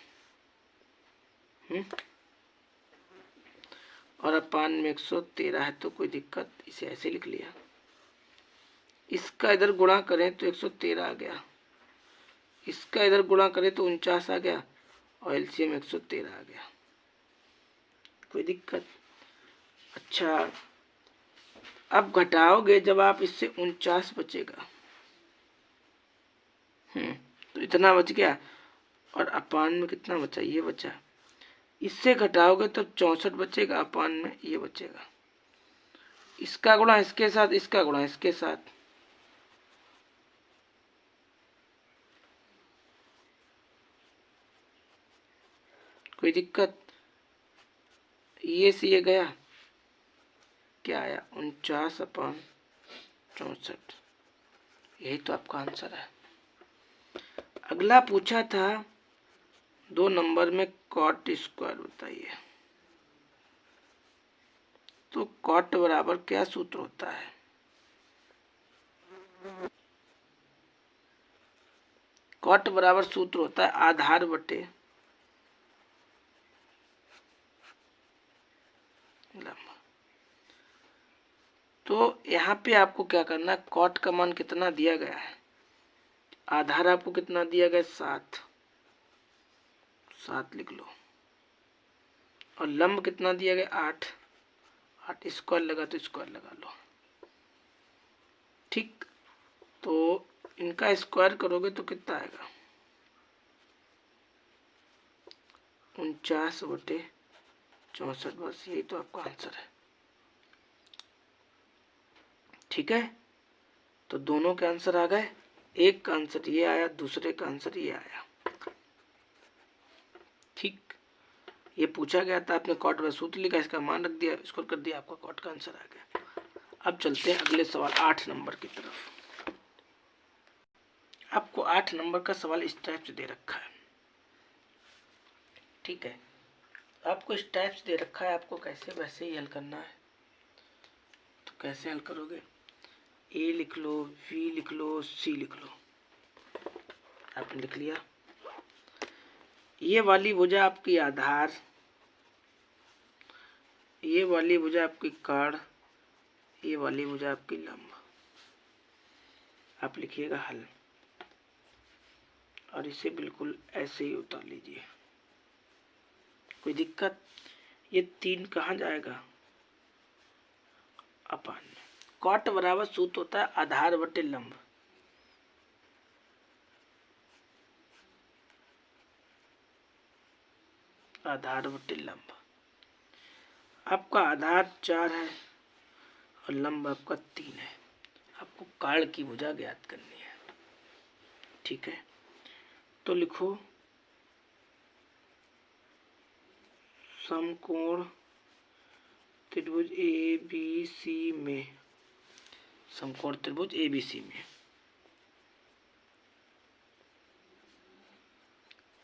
और अपान में 113 है तो कोई दिक्कत? इसे ऐसे लिख लिया। इसका इधर गुणा करें तो 113 आ गया, इसका इधर गुणा करें तो 49 आ गया, और एलसीएम 113 आ गया। कोई दिक्कत? अच्छा, अब घटाओगे जब आप इससे 49 बचेगा। तो इतना बच गया, और अपान में कितना बचा? ये बचा। इससे घटाओगे तो 64 बचेगा, अपान में ये बचेगा। इसका गुणा इसके साथ, इसका गुणा इसके साथ, कोई दिक्कत? ये से ये गया, क्या आया? 49/64। यही तो आपका आंसर है। अगला पूछा था 2 नंबर में कॉट स्क्वायर बताइए। तो कॉट बराबर क्या सूत्र होता है? कॉट बराबर सूत्र होता है आधार बटे लंब। तो यहाँ पे आपको क्या करना है? कॉट का मान कितना दिया गया है? आधार आपको कितना दिया गया? 7 लिख लो, और लंब कितना दिया गया? 8 स्क्वायर लगा तो स्क्वायर लगा लो। ठीक, तो इनका स्क्वायर करोगे तो कितना आएगा? 49/64, बस यही तो आपका आंसर है। ठीक है, तो दोनों के आंसर आ गए। एक का आंसर ये आया, दूसरे का आंसर ये आया। ठीक, ये पूछा गया था, आपने कॉट में सूत्र लिखा, इसका मान रख दिया, स्कोर कर दिया, आपका कॉट का आंसर आ गया। अब चलते हैं अगले सवाल 8 नंबर की तरफ। आपको 8 नंबर का सवाल इस टाइप से दे रखा है। ठीक है, आपको इस टाइप से दे रखा है, आपको कैसे वैसे ही हल करना है। तो कैसे हल करोगे? ए लिख लो, बी लिख लो, सी लिख लो। आपने लिख लिया। ये वाली भुजा आपकी आधार, ये वाली भुजा आपकी कर्ण, ये वाली भुजा आपकी लंब। आप लिखिएगा हल, और इसे बिल्कुल ऐसे ही उतार लीजिए। कोई दिक्कत? ये 3 कहाँ जाएगा? अपान में। कॉट बराबर सूत्र होता है आधार बटे लंब। आधार बटे लंब। आपका आधार 4 है और लंब आपका 3 है। आपको कर्ण की भुजा ज्ञात करनी है। ठीक है, तो लिखो समकोण त्रिभुज ए बी सी में, समकोण त्रिभुज ए बी सी में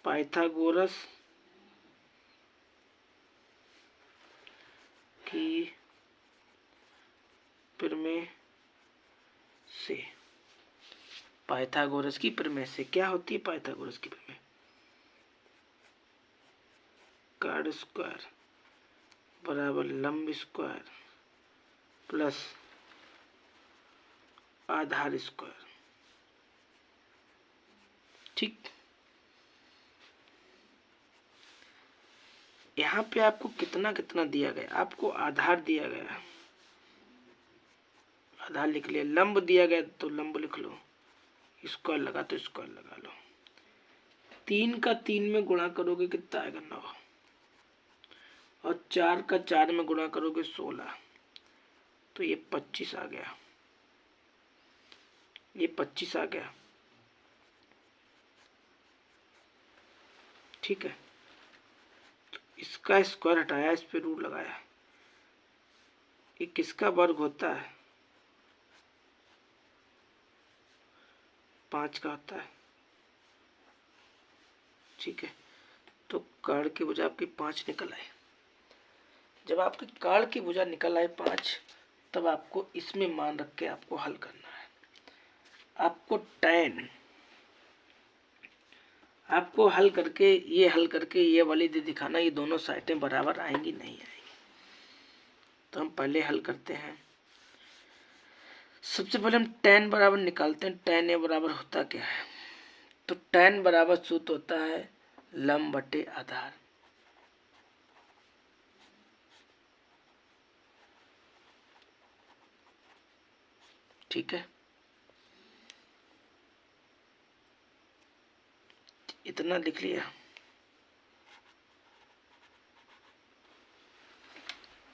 पाइथागोरस की प्रमेय से, पाइथागोरस की प्रमेय से क्या होती है? पाइथागोरस की प्रमेय कर्ण स्क्वायर बराबर लंब स्क्वायर प्लस आधार स्क्वायर। ठीक, यहाँ पे आपको कितना कितना दिया गया? आपको आधार दिया गया, आधार लिख लिया। लंब दिया गया तो लंब लिख लो, स्क्वायर लगा तो स्क्वायर लगा लो। 3 का 3 में गुणा करोगे कितना आएगा? 9। और 4 का 4 में गुणा करोगे 16, तो ये 25 आ गया। ये 25 आ गया। ठीक है, तो इसका स्क्वायर हटाया, इस पे रूट लगाया। ये किसका वर्ग होता है? 5 का होता है। ठीक है, तो कर्ण की भुजा आपकी 5 निकल आई। जब आपकी कर्ण की भुजा निकल आए 5, तब आपको इसमें मान रख के आपको हल करना है। आपको tan, आपको हल करके ये वाली दे दिखाना, ये दोनों साइडें बराबर आएंगी नहीं आएंगी। तो हम पहले हल करते हैं। सबसे पहले हम tan बराबर निकालते हैं। tan ए बराबर होता क्या है? तो tan बराबर सूत्र होता है लंब बटे आधार। ठीक है, इतना लिख लिया।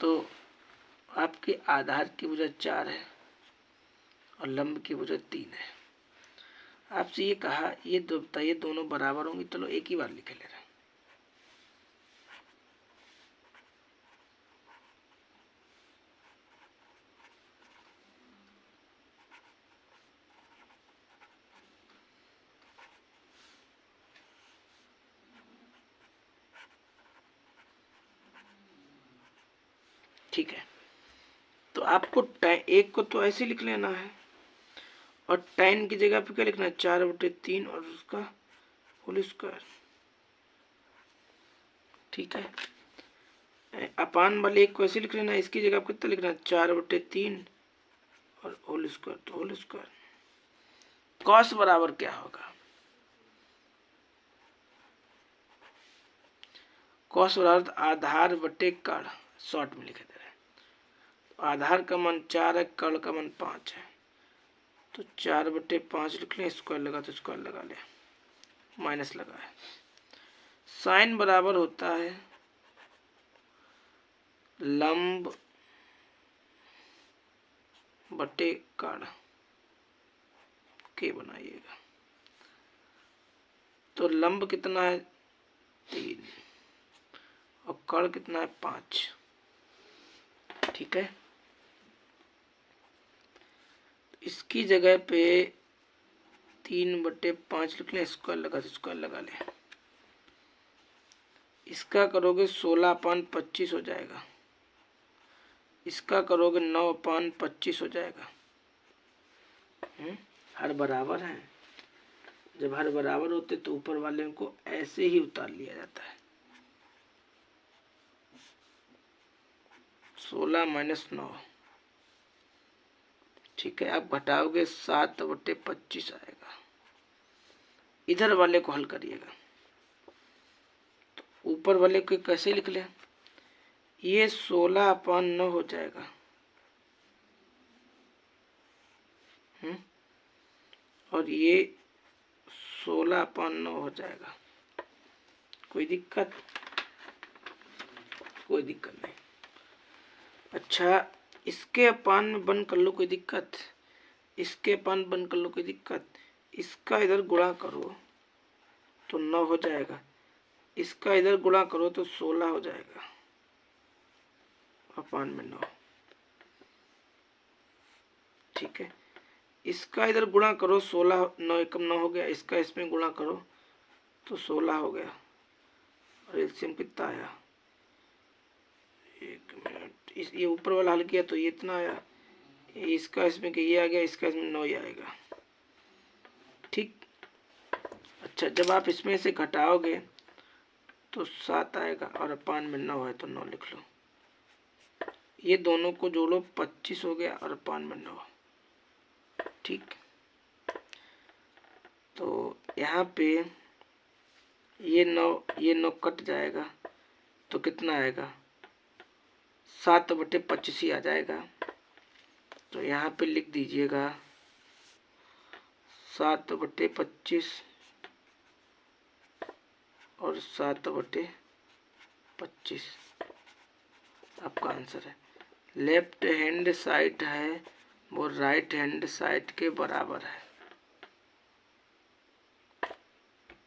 तो आपके आधार की भुजा 4 है और लंब की भुजा 3 है। आपसे ये कहा ये दो बताइए दोनों बराबर होंगी। चलो एक ही बार लिख ले रहे हैं। ठीक है, तो आपको एक को तो ऐसे लिख लेना है, और tan की जगह पे क्या लिखना है? 4/3 और उसका होल स्क्वायर। ठीक है, अपान वाले एक को ऐसे लिख लेना है, इसकी जगह पे कितना लिखना है? 4/3 और होल स्क्वायर, तो होल स्क्वायर। कॉस बराबर क्या होगा? कॉस बराबर आधार बटे कर्ण, शॉर्ट में लिखे दे रहे हैं। तो आधार का मान 4 है, कर्ण का मान 5 है, तो 4/5 लिख लें। स्क्वायर लगा तो स्क्वायर लगा ले, माइनस लगा है। साइन बराबर होता है लंब बटे कर्ण के बनाइएगा। तो लंब कितना है 3 और कर्ण कितना है 5। ठीक है, इसकी जगह पे 3/5 लिख लें, स्क्वायर लगा लें। इसका करोगे 16/25 हो जाएगा, इसका करोगे 9/25 हो जाएगा। हर बराबर है, जब हर बराबर होते तो ऊपर वाले को ऐसे ही उतार लिया जाता है। 16 - 9, ठीक है। आप घटाओगे 7/25 आएगा। इधर वाले को हल करिएगा, तो ऊपर वाले को कैसे लिख लें, ये 16/9 हो जाएगा। और ये 16/9 हो जाएगा। कोई दिक्कत? कोई दिक्कत नहीं। अच्छा, इसके अपान में बंद कर लो, कोई दिक्कत? इसके अपान बंद कर लो, कोई दिक्कत? इसका इधर गुणा करो तो 9 हो जाएगा, इसका इधर गुणा करो तो 16 हो जाएगा, अपान में 9। ठीक है, इसका इधर गुणा करो 16, 9 एकम 9 हो गया, इसका इसमें गुणा करो तो 16 हो गया। और एलसीएम कितना आया, 1 मिनट, ये ऊपर वाला हल किया तो ये इतना आया, इसका इसमें ये आ गया, इसका इसमें 9 ही आएगा। ठीक। अच्छा, जब आप इसमें से घटाओगे तो 7 आएगा और अपान में 9 है तो 9 लिख लो। ये दोनों को जोड़ो 25 हो गया और अपान में 9। ठीक, तो यहाँ पे ये 9 कट जाएगा तो कितना आएगा, 7/25 ही आ जाएगा। तो यहाँ पे लिख दीजिएगा 7/25 और 7/25 आपका आंसर है। लेफ्ट हैंड साइड है वो राइट हैंड साइड के बराबर है।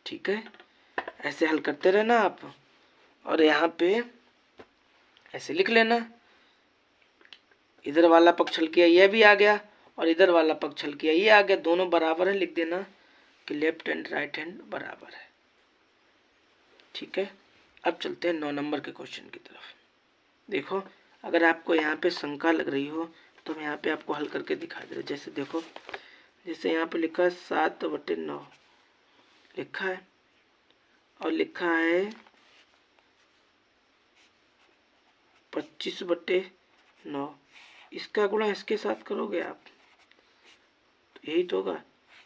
ठीक है, ऐसे हल करते रहना आप, और यहाँ पे ऐसे लिख लेना, इधर वाला पक्ष हल किया ये भी आ गया और इधर वाला पक्ष हल किया ये आ गया, दोनों बराबर है, लिख देना कि लेफ्ट हैंड राइट हैंड बराबर है। ठीक है, अब चलते हैं 9 नंबर के क्वेश्चन की तरफ। देखो, अगर आपको यहाँ पे शंका लग रही हो तो मैं यहाँ पे आपको हल करके दिखा दे रहा हूँ। जैसे देखो, जैसे यहाँ पे लिखा है 7/9 लिखा है और लिखा है 25/9, इसका गुणा इसके साथ करोगे आप तो यही तो होगा,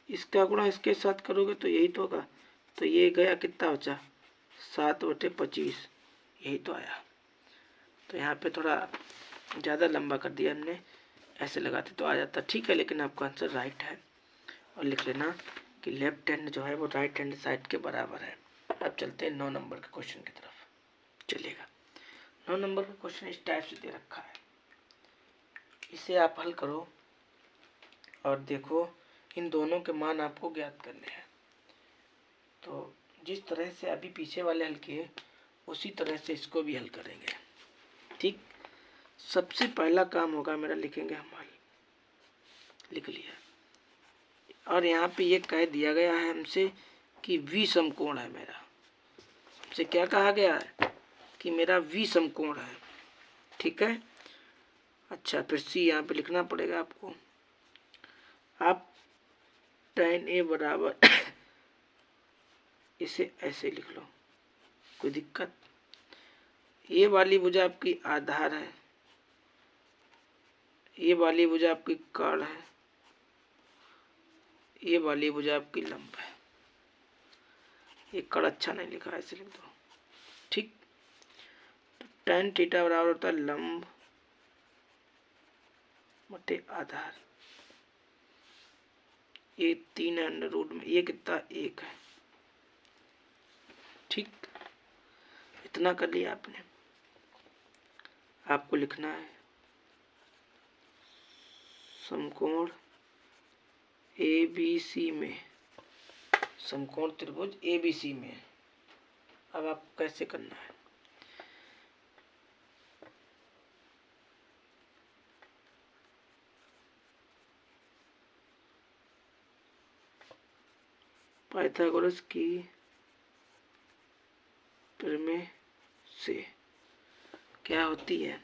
इसका गुणा इसके साथ करोगे तो यही तो होगा। तो ये गया, कितना बचा 7/25, यही तो आया। तो यहाँ पे थोड़ा ज़्यादा लंबा कर दिया हमने, ऐसे लगाते तो आ जाता। ठीक है, लेकिन आपका आंसर राइट है। और लिख लेना कि लेफ्ट हैंड जो है वो राइट हैंड साइड के बराबर है। अब चलते हैं 9 नंबर के क्वेश्चन की तरफ। चलिएगा, 9 नंबर का क्वेश्चन इस टाइप से दे रखा है, इसे आप हल करो और देखो इन दोनों के मान आपको ज्ञात करने हैं। तो जिस तरह से अभी पीछे वाले हल किए उसी तरह से इसको भी हल करेंगे। ठीक, सबसे पहला काम होगा मेरा, लिखेंगे हम हल, लिख लिया। और यहाँ पे ये कह दिया गया है हमसे कि वी समकोण है मेरा, हमसे क्या कहा गया है कि मेरा वी समकोण है। ठीक है, अच्छा, फिर सी यहाँ पे लिखना पड़ेगा आपको। आप tan A बराबर इसे ऐसे लिख लो, कोई दिक्कत? ये वाली भुजा आपकी आधार है, ये वाली भुजा आपकी कर्ण है, ये वाली भुजा आपकी लंब है। ये कर्ण अच्छा नहीं लिखा है, ऐसे लिख दो। ठीक, तो tan थीटा बराबर होता है लंब बटे आधार। ये 3 अंडर रूट में, ये कितना 1 है। ठीक, इतना कर लिया आपने। आपको लिखना है समकोण ABC में, समकोण त्रिभुज ABC में। अब आपको कैसे करना है, पाइथागोरस की प्रमेय से क्या होती है,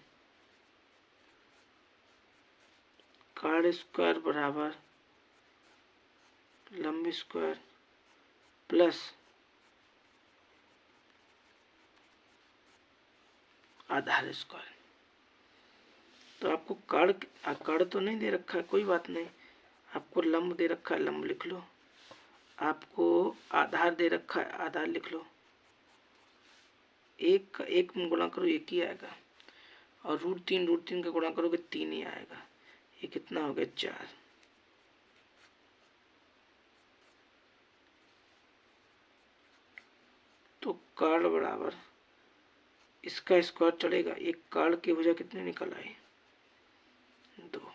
कार्ड स्क्वायर बराबर लंब स्क्वायर प्लस आधार स्क्वायर। तो आपको कार्ड तो नहीं दे रखा है, कोई बात नहीं, आपको लंब दे रखा है, लंब लिख लो। आपको आधार दे रखा है, आधार लिख लो। एक का एक में गुणा करो, एक ही आएगा, और √3 का गुणा करोगे 3 ही आएगा। ये कितना हो गया, 4। तो कार्ड बराबर इसका स्क्वायर चलेगा, एक कार्ड की भुजा कितनी निकल आई, 2।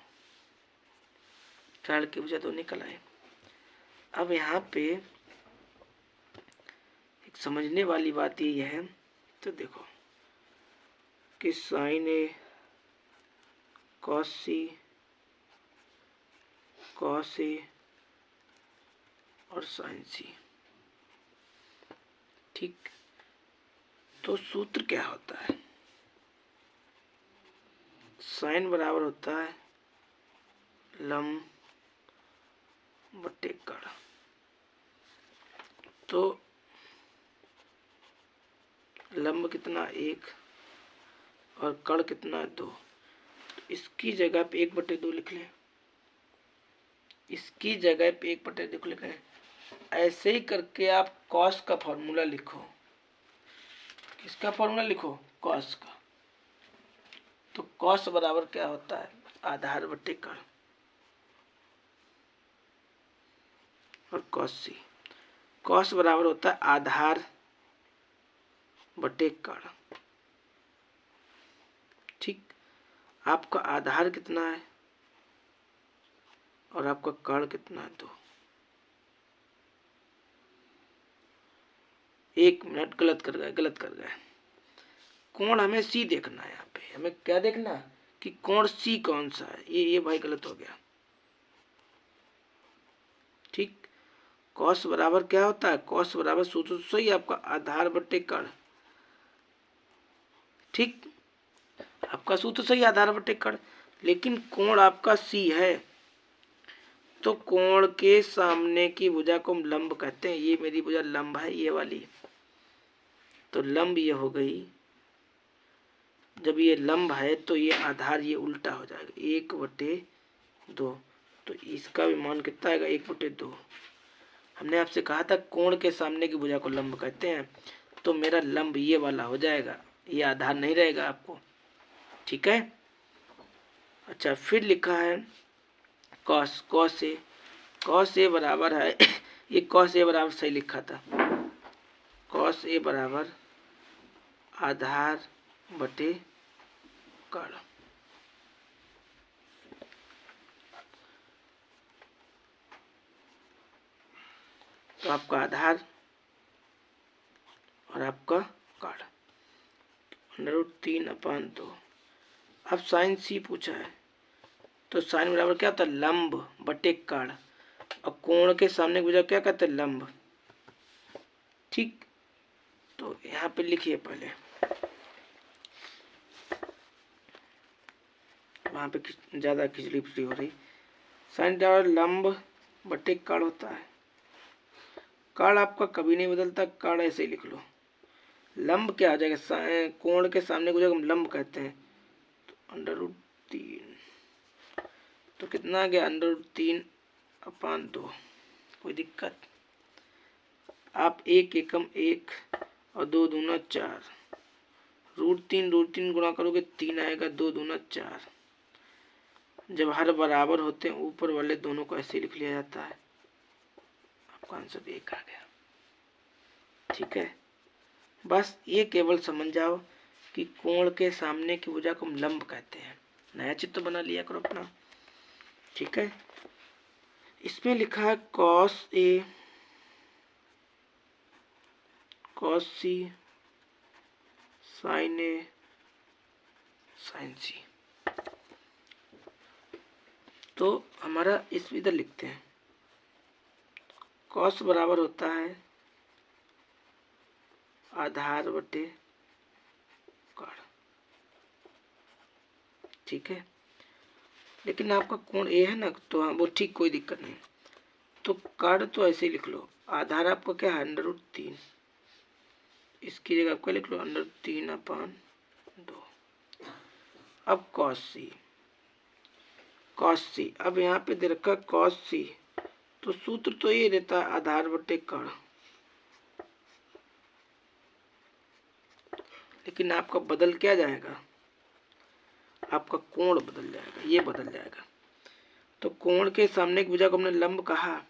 कार्ड की भुजा 2 निकल आई। अब यहाँ पे एक समझने वाली बात ये है, तो देखो कि sign A cos C, cos A और साइन सी, ठीक। तो सूत्र क्या होता है, साइन बराबर होता है लंब बटे कड़। तो लंब कितना 1 और कड़ कितना 2। तो इसकी जगह पे 1/2 लिख लें, इसकी जगह पे 1/2 लिख लें। ऐसे ही करके आप कॉस का फॉर्मूला लिखो। किसका फॉर्मूला लिखो, कॉस का। तो कॉस बराबर क्या होता है, आधार बटे कड़, और कॉस सी। कॉस बराबर होता है आधार बटे कड़, ठीक। आपका आधार कितना है और आपका कड़ कितना है, 2। 1 मिनट, गलत कर गए। कोण हमें सी देखना है, यहाँ पे हमें क्या देखना कि कोण सी कौन सा है। ये भाई गलत हो गया, ठीक। कॉस बराबर क्या होता है, कॉस बराबर सूत्र तो सही आपका आधार बटे कड़, ठीक। आपका सूत्र सही आधार बटे कड़, लेकिन कोण आपका सी है, तो कोण के सामने की भुजा को हम लंब कहते हैं। ये मेरी भुजा लंब है, ये वाली। तो लंब ये हो गई, जब ये लंब है तो ये आधार ये उल्टा हो जाएगा, 1/2। तो इसका भी मान कितना आएगा, 1/2। हमने आपसे कहा था कोण के सामने की भुजा को लंब कहते हैं, तो मेरा लंब ये वाला हो जाएगा, ये आधार नहीं रहेगा आपको, ठीक है। अच्छा, फिर लिखा है कॉस ए बराबर है ये कॉस ए बराबर सही लिखा था, कॉस ए बराबर आधार बटे कड़। तो आपका आधार और आपका कड़, √3/2। अब साइन सी पूछा है, तो साइन बराबर क्या होता है, लंब बटे कड़, और कोण के सामने भुजा क्या कहते हैं, लंब, ठीक। तो यहाँ पे लिखिए पहले, वहां पे ज्यादा खिचड़ी पिचड़ी हो रही। साइन बराबर लंब बटे कड़ होता है। कड़ आपका कभी नहीं बदलता, कड़ ऐसे ही लिख लो। लंब क्या आ जाएगा, कोण के सामने को जब हम लंब कहते हैं, तो √3। तो कितना आ गया, √3/2। कोई दिक्कत, आप 1 एकम 1 और 2 दूना 4, √3 गुणा करोगे 3 आएगा, 2 दूना 4। जब हर बराबर होते हैं ऊपर वाले दोनों को ऐसे लिख लिया जाता है। आपका आंसर 1 आ गया, ठीक है। बस ये केवल समझ जाओ कि कोण के सामने की भुजा को हम लंब कहते हैं। नया चित्र बना लिया करो अपना, ठीक है। इसमें लिखा है cos A cos C sign A sign सी। तो हमारा इस इधर लिखते हैं, कॉस बराबर होता है आधार बटे कर्ण, ठीक है। लेकिन आपका कोण ए है ना, तो हाँ वो ठीक, कोई दिक्कत नहीं। तो कर्ण तो ऐसे ही लिख लो, आधार आपका क्या है √3, इसकी जगह आपका लिख लो √3/2। अब कॉस सी, अब यहाँ पे दे रखा कॉस सी, तो सूत्र तो ये रहता है आधार बटे कर्ण, लेकिन आपका बदल क्या जाएगा, आपका कोण बदल जाएगा, ये बदल जाएगा। तो कोण के सामने की भुजा को हमने लंब कहा,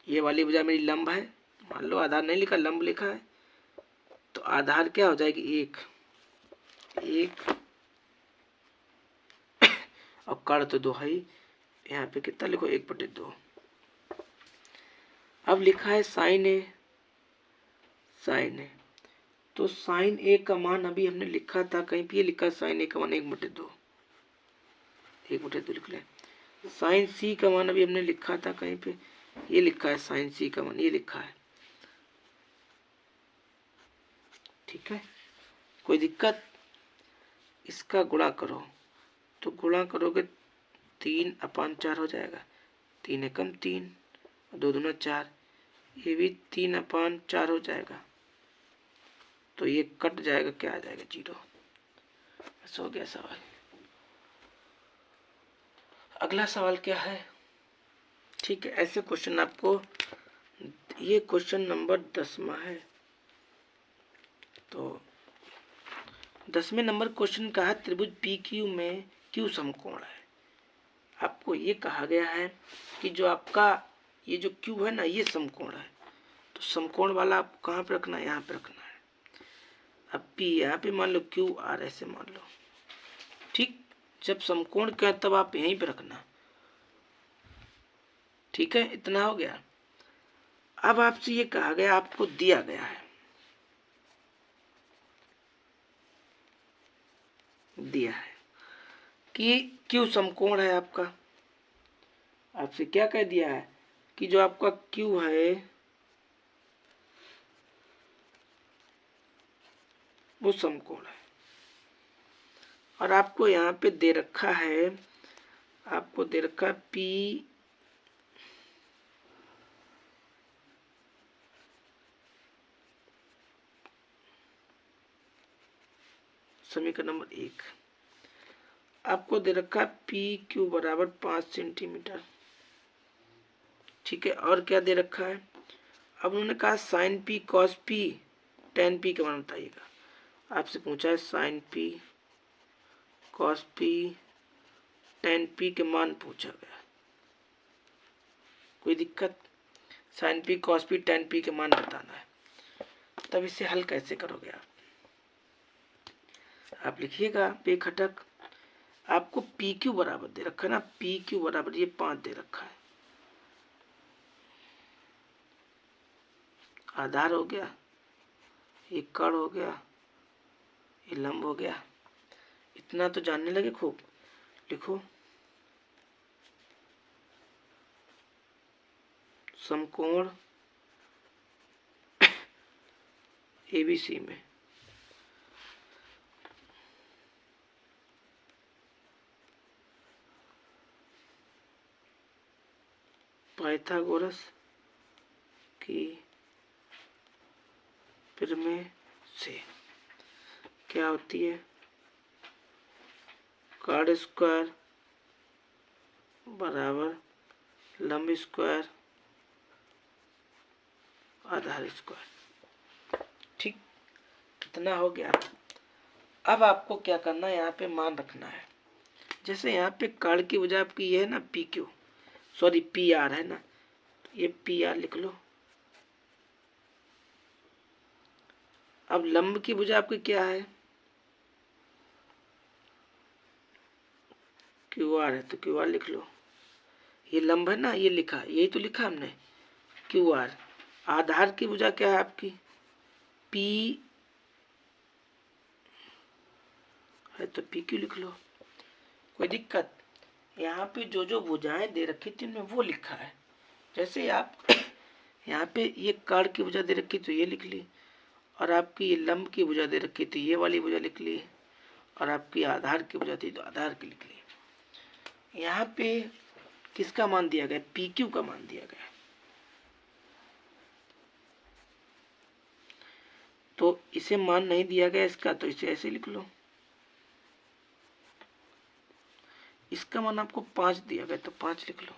ये वाली भुजा मेरी लंब है, मान लो आधार नहीं लिखा लंब लिखा है, तो आधार क्या हो जाएगी 1 और कर्ण तो 2 है ही, यहाँ पे कितना लिखो 1/2। अब लिखा है साइन ए, तो साइन ए का मान अभी हमने लिखा था कहीं पे, ये लिखा है साइन ए का मान 1/2 लिख ले। साइन सी का मान अभी हमने लिखा था कहीं पे, ये लिखा है साइन सी का मान, ये लिखा है, ठीक है। कोई दिक्कत? इसका गुणा करो, तो गुणा करोगे 3/4 हो जाएगा, 3 एकम 3 और 2 दूना 4, ये भी 3/4 हो जाएगा, तो ये कट जाएगा, क्या आ जाएगा 0। बस हो गया सवाल। अगला सवाल क्या है, ठीक है। ऐसे क्वेश्चन आपको, ये क्वेश्चन नंबर 10वां है, तो 10वें नंबर क्वेश्चन का है त्रिभुज पी क्यू में क्यू समकोण है। आपको ये कहा गया है कि जो आपका ये जो क्यू है ना, ये समकोण है, तो समकोण वाला आपको कहाँ पे रखना है, यहाँ पे रखना है। अब पी यहाँ पे मान लो, क्यू आर ऐसे मान लो, ठीक। जब समकोण का तब आप यहीं पे रखना, ठीक है। इतना हो गया। अब आपसे ये कहा गया, आपको दिया गया है, कि क्यू समकोण है आपका। आपसे क्या कह दिया है कि जो आपका क्यू है वो समकोण है, और आपको यहाँ पे दे रखा है, आपको दे रखा है पी समीकरण नंबर 1, आपको दे रखा है पी क्यू बराबर 5 सेंटीमीटर, ठीक है। और क्या दे रखा है, अब उन्होंने कहा sine P cos P tan P का मान बताइएगा। आपसे पूछा है sine P cos P tan P के मान पूछा गया। कोई दिक्कत? Sine P cos P tan P के मान बताना है, तब इसे हल कैसे करोगे आप लिखिएगा बेखटक। आपको पी क्यू बराबर दे रखा है ना, पी क्यू बराबर ये 5 दे रखा है, आधार हो गया, ये कर्ण हो गया, ये लंब हो गया। इतना तो जानने लगे खूब। लिखो समकोण एबीसी में पाइथागोरस की प्रमेय से क्या होती है, कर्ण स्क्वायर बराबर लंब स्क्वायर आधार स्क्वायर, ठीक। कितना हो गया? अब आपको क्या करना है, यहाँ पे मान रखना है। जैसे यहाँ पे कर्ण की वजह आपकी ये है ना P Q, sorry P R है ना, तो ये पी आर लिख लो, अब लंब की भुजा आपकी क्या है, क्यू आर है, तो क्यू आर लिख लो। ये लंब है ना, ये लिखा, यही तो लिखा हमने क्यू आर। आधार की भुजा क्या है आपकी, पी है, तो पी क्यू लिख लो। कोई दिक्कत, यहाँ पे जो जो भुजाएं दे रखी थी उनमें वो लिखा है। जैसे आप यहाँ पे ये कार्ड की भुजा दे रखी तो ये लिख ली, और आपकी ये लंब की भुजा दे रखी थी ये वाली भुजा लिख ली, और आपकी आधार की भुजा थी तो आधार की लिख ली। यहाँ पे किसका मान दिया गया, पी क्यू का मान दिया गया। तो इसे मान नहीं दिया गया इसका, तो इसे ऐसे लिख लो। इसका मान आपको 5 दिया गया तो 5 लिख लो।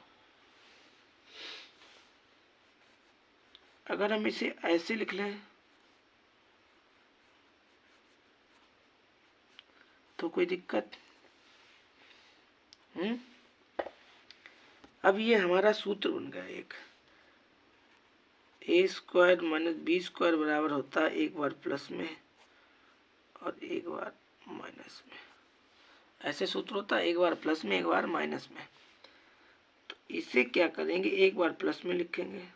अगर हम इसे ऐसे लिख लें तो कोई दिक्कत। अब ये हमारा सूत्र बन गया एक, ए स्क्वायर माइनस बी स्क्वायर बराबर होता है एक बार प्लस में और एक बार माइनस में। ऐसे सूत्र होता है, एक बार प्लस में एक बार माइनस में। तो इसे क्या करेंगे, एक बार प्लस में लिखेंगे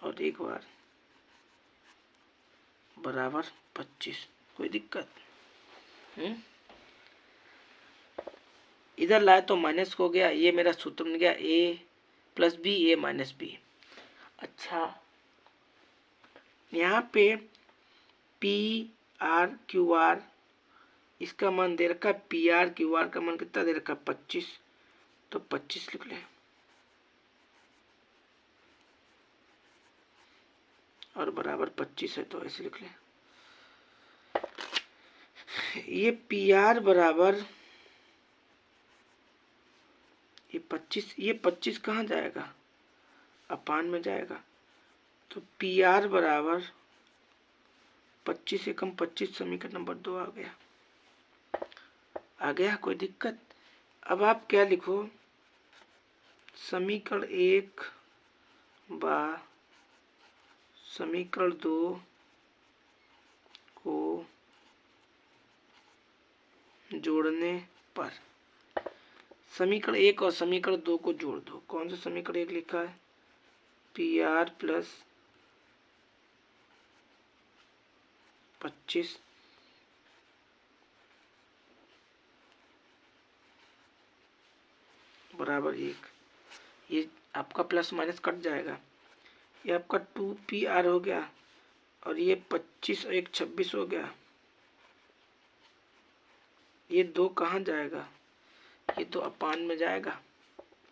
और एक बार बराबर 25। कोई दिक्कत, इधर लाए तो माइनस हो गया, ये मेरा सूत्र बन गया ए प्लस बी ए माइनस बी। अच्छा, यहाँ पे पी आर क्यू आर इसका मान दे रखा है, पी आर क्यू आर का मान कितना दे रखा है 25, तो 25 लिख लें। और बराबर 25 है तो ऐसे लिख लें। ये पी आर बराबर ये 25 कहाँ जाएगा, अपान में जाएगा। तो पी आर बराबर 25 से कम 25, समीकरण नंबर 2 आ गया। कोई दिक्कत। अब आप क्या लिखो, समीकरण 1 बा समीकरण 2 को जोड़ने पर, समीकरण 1 और समीकरण 2 को जोड़ दो। कौन सा समीकरण 1 लिखा है, पी आर प्लस 25 बराबर 1। ये आपका प्लस माइनस कट जाएगा, ये आपका 2pr हो गया और ये 25 और 1 26 हो गया। ये 2 कहाँ जाएगा, ये तो अपान में जाएगा।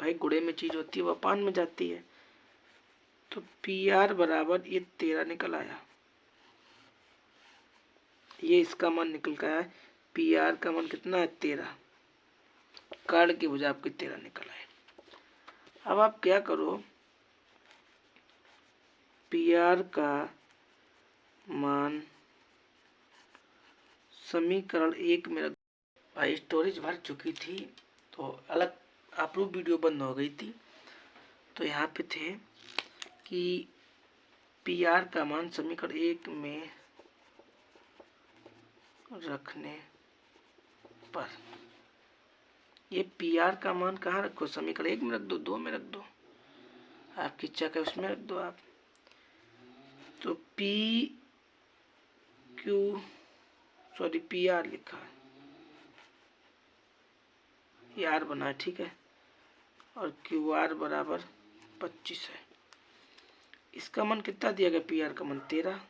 भाई गुणे में चीज होती है वो अपान में जाती है। तो pr बराबर ये 13 निकल आया। ये इसका मान निकल गया है, pr का मान कितना है 13, कार्ड की भुजा आपकी 13 निकल आए। अब आप क्या करो, pr का मान समीकरण 1 में रख। भाई स्टोरेज भर चुकी थी तो अलग अप्रूव वीडियो बंद हो गई थी। तो यहाँ पे थे कि pr का मान समीकरण 1 में रखने पर, ये pr का मान कहाँ रखो, समीकरण 1 में रख दो, 2 में रख दो, आपकी इच्छा का उसमें रख दो आप। तो pr लिखा है, ये r बना है, ठीक है, और qr बराबर 25 है। इसका मान कितना दिया गया, pr का मान 13,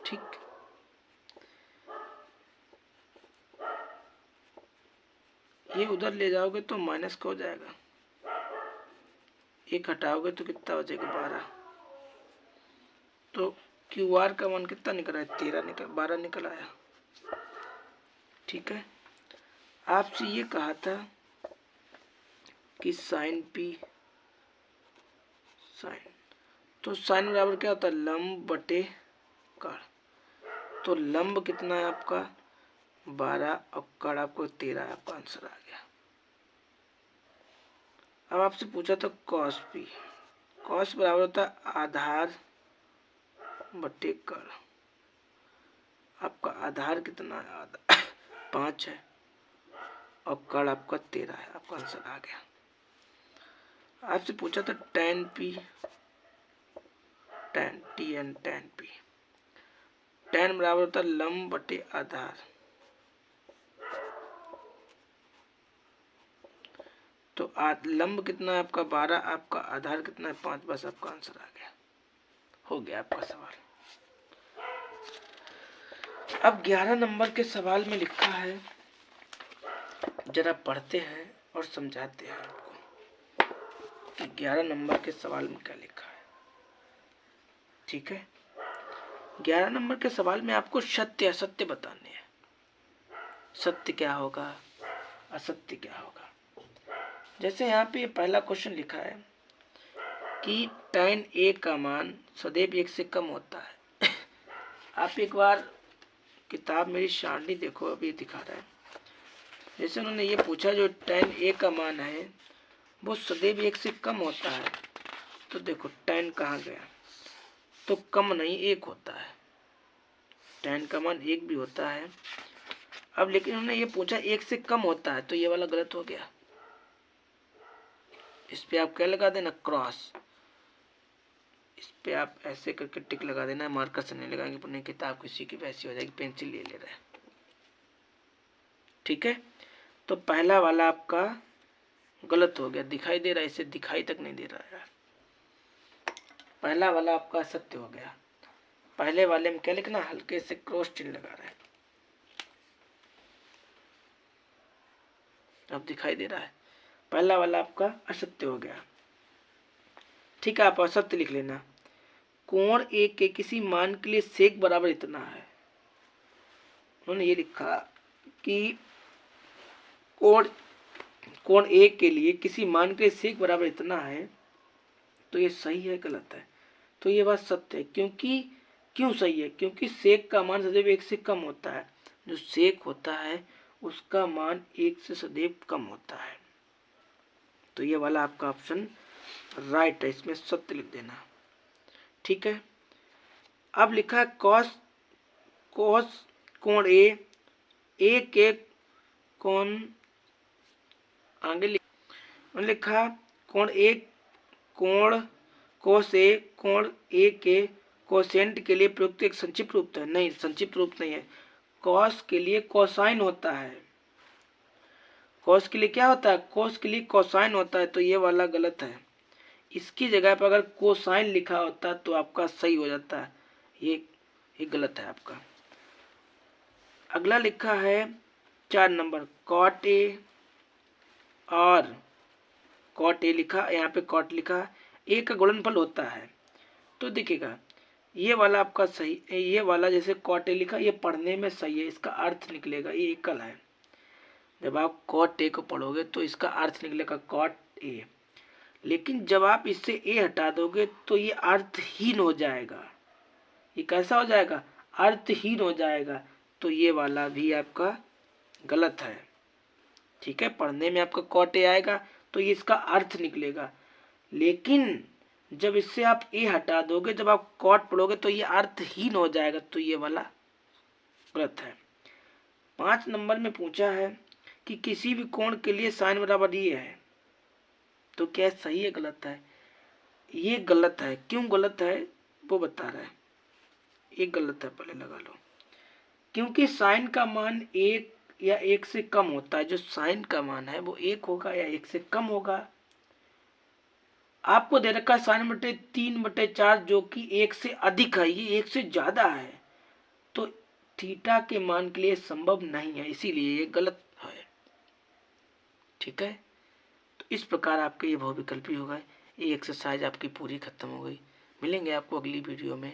ठीक। ये उधर ले जाओगे तो माइनस का हो जाएगा, एक हटाओगे तो कितना बचेगा 12। तो QR का मान कितना निकल रहा है 12 निकल आया, ठीक है। आपसे ये कहा था कि साइन P साइन, तो साइन बराबर क्या होता है लंब बटे कड़। तो लंब कितना है आपका 12 और कड़ आपको 13, आपका आंसर आ गया। अब आपसे पूछा था कॉस पी, कॉस बराबर होता है आधार बटे कर। आपका आधार कितना है, 5 है और कर आपका 13 है, आपका आंसर आ गया। आपसे पूछा था tan p, tan tn tan p, tan बराबर होता है लंब बटे आधार। तो लंब कितना है आपका 12, आपका आधार कितना है 5, बस आपका आंसर आ गया, हो गया आपका सवाल। अब 11 नंबर के सवाल में लिखा है, जरा पढ़ते हैं और समझाते हैं आपको कि 11 नंबर के सवाल में क्या लिखा है। ठीक है, 11 नंबर के सवाल में आपको सत्य असत्य बताने हैं। सत्य क्या होगा, असत्य क्या होगा। जैसे यहाँ पे पहला क्वेश्चन लिखा है कि tan a का मान सदैव 1 से कम होता है। आप एक बार किताब मेरी सारणी देखो, अभी दिखा रहा है। जैसे उन्होंने ये पूछा जो tan a का मान है वो सदैव 1 से कम होता है, तो देखो tan कहाँ गया, तो कम नहीं 1 होता है, tan का मान 1 भी होता है। अब लेकिन उन्होंने ये पूछा 1 से कम होता है, तो ये वाला गलत हो गया। इस पे आप क्या लगा देना, क्रॉस। इस पे आप ऐसे करके टिक लगा देना, मार्कर से नहीं लगाएंगे, पुनः किताब किसी की वैसी हो जाएगी, पेंसिल ले रहे हैं। ठीक है, तो पहला वाला आपका गलत हो गया, दिखाई दे रहा है, इसे दिखाई तक नहीं दे रहा है यार। पहला वाला आपका सत्य हो गया। पहले वाले में क्या लिखना, हल्के से क्रॉस चिन्ह लगा रहे हैं। अब दिखाई दे रहा है, पहला वाला आपका असत्य हो गया। ठीक है, आप असत्य लिख लेना। कोण ए के किसी मान के लिए सेक बराबर इतना है। उन्होंने ये लिखा कि कोण ए के लिए किसी मान के लिए सेक बराबर इतना है, तो ये सही है गलत है, तो ये बात सत्य है। क्योंकि क्यों सही है, क्योंकि सेक का मान सदैव 1 से कम होता है। जो सेक होता है उसका मान 1 से सदैव कम होता है, तो ये वाला आपका ऑप्शन राइट है, इसमें सत्य लिख देना। ठीक है, अब लिखा है कॉस कोण ए के कोण आगे लिखा कोण ए कोण कोस ए कोण ए के कोसेंट के लिए प्रयुक्त एक संक्षिप्त रूप है। नहीं, संक्षिप्त रूप नहीं है, कॉस के लिए कोसाइन होता है। कॉस के लिए क्या होता है, कॉस के लिए कोसाइन होता है, तो ये वाला गलत है। इसकी जगह पर अगर कोसाइन लिखा होता तो आपका सही हो जाता है, ये गलत है आपका। अगला लिखा है 4 नंबर कॉट ए और कॉट ए लिखा, यहाँ पे कॉट लिखा, ए का गुणनफल होता है। तो देखिएगा ये वाला आपका सही, ये वाला जैसे कॉट ए लिखा, ये पढ़ने में सही है, इसका अर्थ निकलेगा ये एकल है। जब आप कॉट ए को पढ़ोगे तो इसका अर्थ निकलेगा कॉट ए, लेकिन जब आप इससे ए हटा दोगे तो ये अर्थहीन हो जाएगा। ये कैसा हो जाएगा, अर्थहीन हो जाएगा, तो ये वाला भी आपका गलत है। ठीक है, पढ़ने में आपका कॉट ए आएगा तो ये इसका अर्थ निकलेगा, लेकिन जब इससे आप ए हटा दोगे, जब आप कॉट पढ़ोगे तो ये अर्थहीन हो जाएगा, तो ये वाला गलत है। 5 नंबर में पूछा है कि किसी भी कोण के लिए साइन बराबर ये है, तो क्या सही है गलत है, ये गलत है। क्यों गलत है वो बता रहा है, ये गलत है, पहले लगा लो। क्योंकि साइन का मान 1 या 1 से कम होता है, जो साइन का मान है वो 1 होगा या 1 से कम होगा। आपको दे रखा है साइन बटे 3/4 जो कि 1 से अधिक है, ये 1 से ज्यादा है, तो थीटा के मान के लिए संभव नहीं है, इसीलिए ये गलत है। ठीक है, तो इस प्रकार आपके ये बहुविकल्पी होगा। ये एक्सरसाइज आपकी पूरी खत्म हो गई। मिलेंगे आपको अगली वीडियो में।